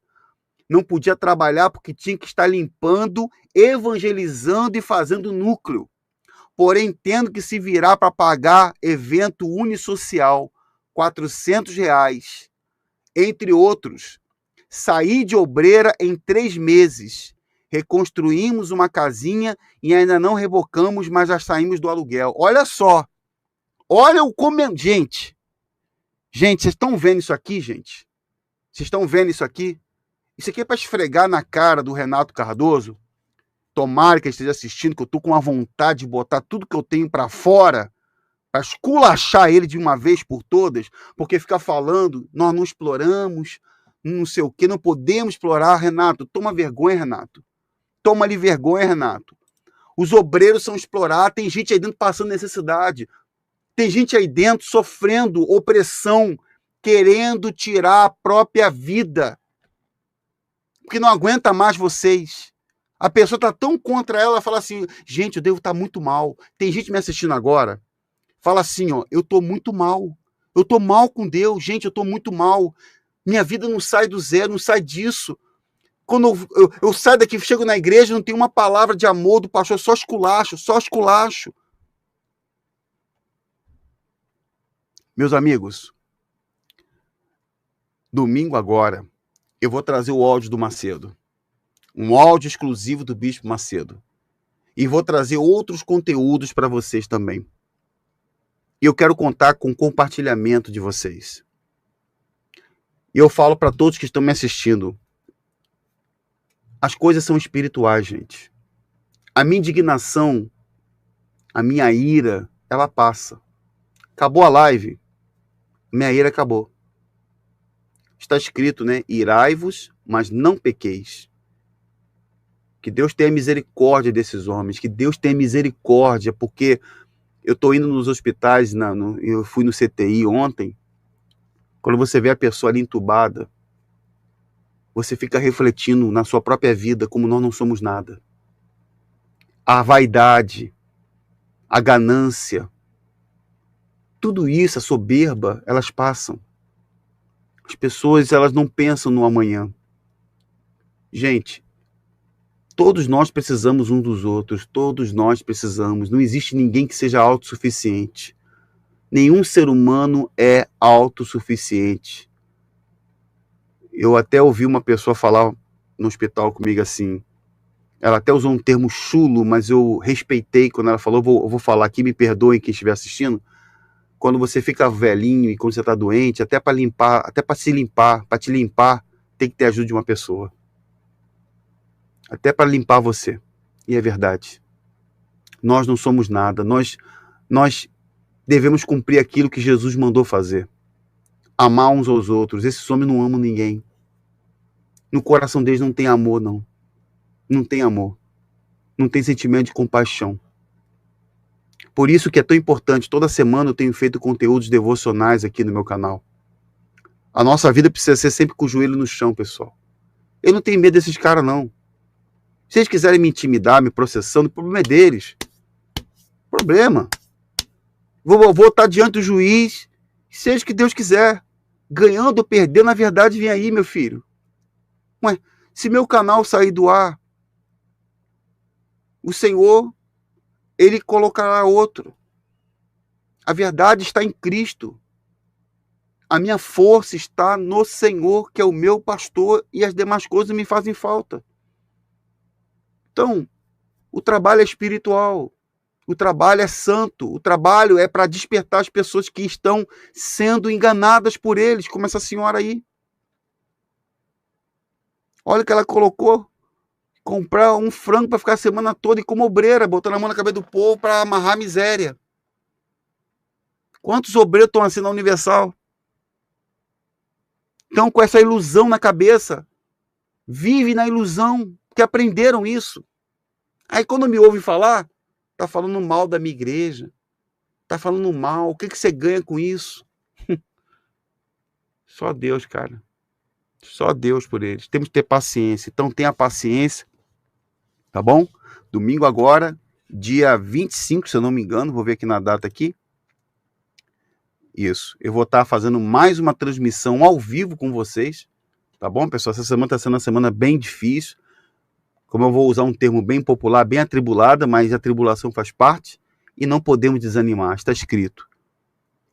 Não podia trabalhar porque tinha que estar limpando, evangelizando e fazendo núcleo. Porém, tendo que se virar para pagar evento unissocial, R$ 400, entre outros. Saí de obreira em 3 meses. Reconstruímos uma casinha e ainda não rebocamos, mas já saímos do aluguel. Olha só. Olha o comentário. Gente, vocês estão vendo isso aqui, gente? Vocês estão vendo isso aqui? Isso aqui é para esfregar na cara do Renato Cardoso. Tomara que ele esteja assistindo, que eu estou com uma vontade de botar tudo que eu tenho para fora, para esculachar ele de uma vez por todas, porque ficar falando, nós não exploramos, não sei o que, não podemos explorar. Renato, toma vergonha, Renato. Toma-lhe vergonha, Renato. Os obreiros são explorados, tem gente aí dentro passando necessidade. Tem gente aí dentro sofrendo opressão, querendo tirar a própria vida. Porque não aguenta mais vocês. A pessoa está tão contra ela, fala assim, gente, eu devo estar muito mal. Tem gente me assistindo agora, fala assim, ó, eu estou muito mal. Eu estou mal com Deus, gente, eu estou muito mal. Minha vida não sai do zero, não sai disso. Quando eu saio daqui, chego na igreja, não tem uma palavra de amor do pastor, só esculacho, só esculacho. Meus amigos, domingo agora, eu vou trazer o áudio do Macedo. Um áudio exclusivo do Bispo Macedo. E vou trazer outros conteúdos para vocês também. E eu quero contar com o compartilhamento de vocês. E eu falo para todos que estão me assistindo, as coisas são espirituais, gente. A minha indignação, a minha ira, ela passa. Acabou a live, minha ira acabou. Está escrito, né? Irai-vos, mas não pequeis. Que Deus tenha misericórdia desses homens, que Deus tenha misericórdia, porque eu estou indo nos hospitais, eu fui no CTI ontem, quando você vê a pessoa ali entubada, você fica refletindo na sua própria vida como nós não somos nada. A vaidade, a ganância, tudo isso, a soberba, elas passam. As pessoas, elas não pensam no amanhã. Gente, todos nós precisamos uns dos outros, todos nós precisamos. Não existe ninguém que seja autossuficiente. Nenhum ser humano é autossuficiente. Eu até ouvi uma pessoa falar no hospital comigo assim, ela até usou um termo chulo, mas eu respeitei quando ela falou, eu vou falar aqui, me perdoem quem estiver assistindo, quando você fica velhinho e quando você está doente, até para limpar, até para se limpar, para te limpar, tem que ter ajuda de uma pessoa. Até para limpar você. E é verdade. Nós não somos nada. Nós devemos cumprir aquilo que Jesus mandou fazer. Amar uns aos outros. Esses homens não amam ninguém. No coração deles não tem amor, não. Não tem amor. Não tem sentimento de compaixão. Por isso que é tão importante. Toda semana eu tenho feito conteúdos devocionais aqui no meu canal. A nossa vida precisa ser sempre com o joelho no chão, pessoal. Eu não tenho medo desses caras, não. Se eles quiserem me intimidar, me processando, o problema é deles. Problema. Vou estar diante do juiz, seja o que Deus quiser. Ganhando ou perdendo, na verdade, vem aí, meu filho. Ué, se meu canal sair do ar, o Senhor, Ele colocará outro. A verdade está em Cristo. A minha força está no Senhor, que é o meu pastor, e as demais coisas me fazem falta. Então, o trabalho é espiritual, o trabalho é santo, o trabalho é para despertar as pessoas que estão sendo enganadas por eles, como essa senhora aí. Olha o que ela colocou, comprar um frango para ficar a semana toda e como obreira, botando a mão na cabeça do povo para amarrar a miséria. Quantos obreiros estão assim na Universal? Então, com essa ilusão na cabeça, vive na ilusão, que aprenderam isso. Aí quando me ouve falar, tá falando mal da minha igreja, tá falando mal, o que você ganha com isso? Só Deus, cara. Só Deus por eles. Temos que ter paciência. Então tenha paciência, tá bom? Domingo agora, dia 25, se eu não me engano, vou ver aqui na data aqui. isso. Eu vou estar fazendo mais uma transmissão ao vivo com vocês, tá bom, pessoal? Essa semana está sendo uma semana bem difícil. Como eu vou usar um termo bem popular, bem atribulada, mas a tribulação faz parte e não podemos desanimar. Está escrito.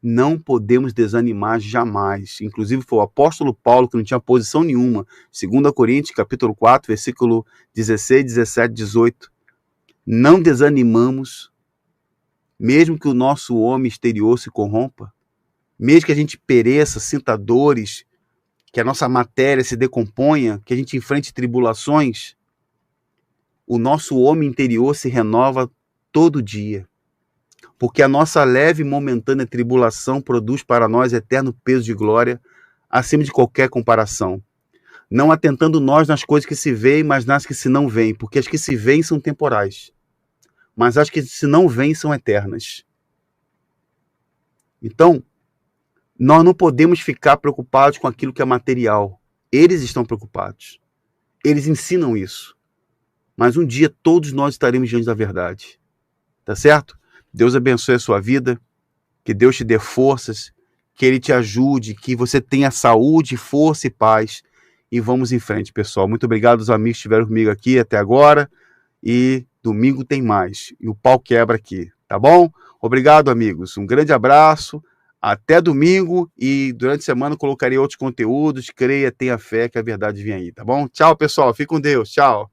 Não podemos desanimar jamais. Inclusive foi o apóstolo Paulo, que não tinha posição nenhuma. 2 Coríntios, capítulo 4, versículo 16, 17, 18. Não desanimamos, mesmo que o nosso homem exterior se corrompa, mesmo que a gente pereça, sinta dores, que a nossa matéria se decomponha, que a gente enfrente tribulações, o nosso homem interior se renova todo dia. Porque a nossa leve e momentânea tribulação produz para nós eterno peso de glória, acima de qualquer comparação. Não atentando nós nas coisas que se veem, mas nas que se não veem. Porque as que se veem são temporais, mas as que se não veem são eternas. Então, nós não podemos ficar preocupados com aquilo que é material. Eles estão preocupados. Eles ensinam isso. Mas um dia todos nós estaremos diante da verdade. Tá certo? Deus abençoe a sua vida. Que Deus te dê forças. Que Ele te ajude. Que você tenha saúde, força e paz. E vamos em frente, pessoal. Muito obrigado aos amigos que estiveram comigo aqui até agora. E domingo tem mais. E o pau quebra aqui. Tá bom? Obrigado, amigos. Um grande abraço. Até domingo. E durante a semana eu colocarei outros conteúdos. Creia, tenha fé que a verdade vem aí. Tá bom? Tchau, pessoal. Fique com Deus. Tchau.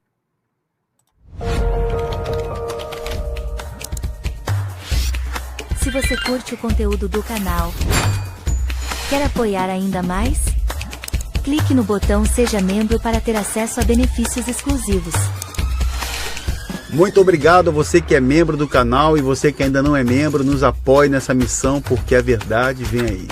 Se você curte o conteúdo do canal, quer apoiar ainda mais? Clique no botão Seja Membro para ter acesso a benefícios exclusivos. Muito obrigado a você que é membro do canal e você que ainda não é membro, nos apoie nessa missão porque a verdade vem aí.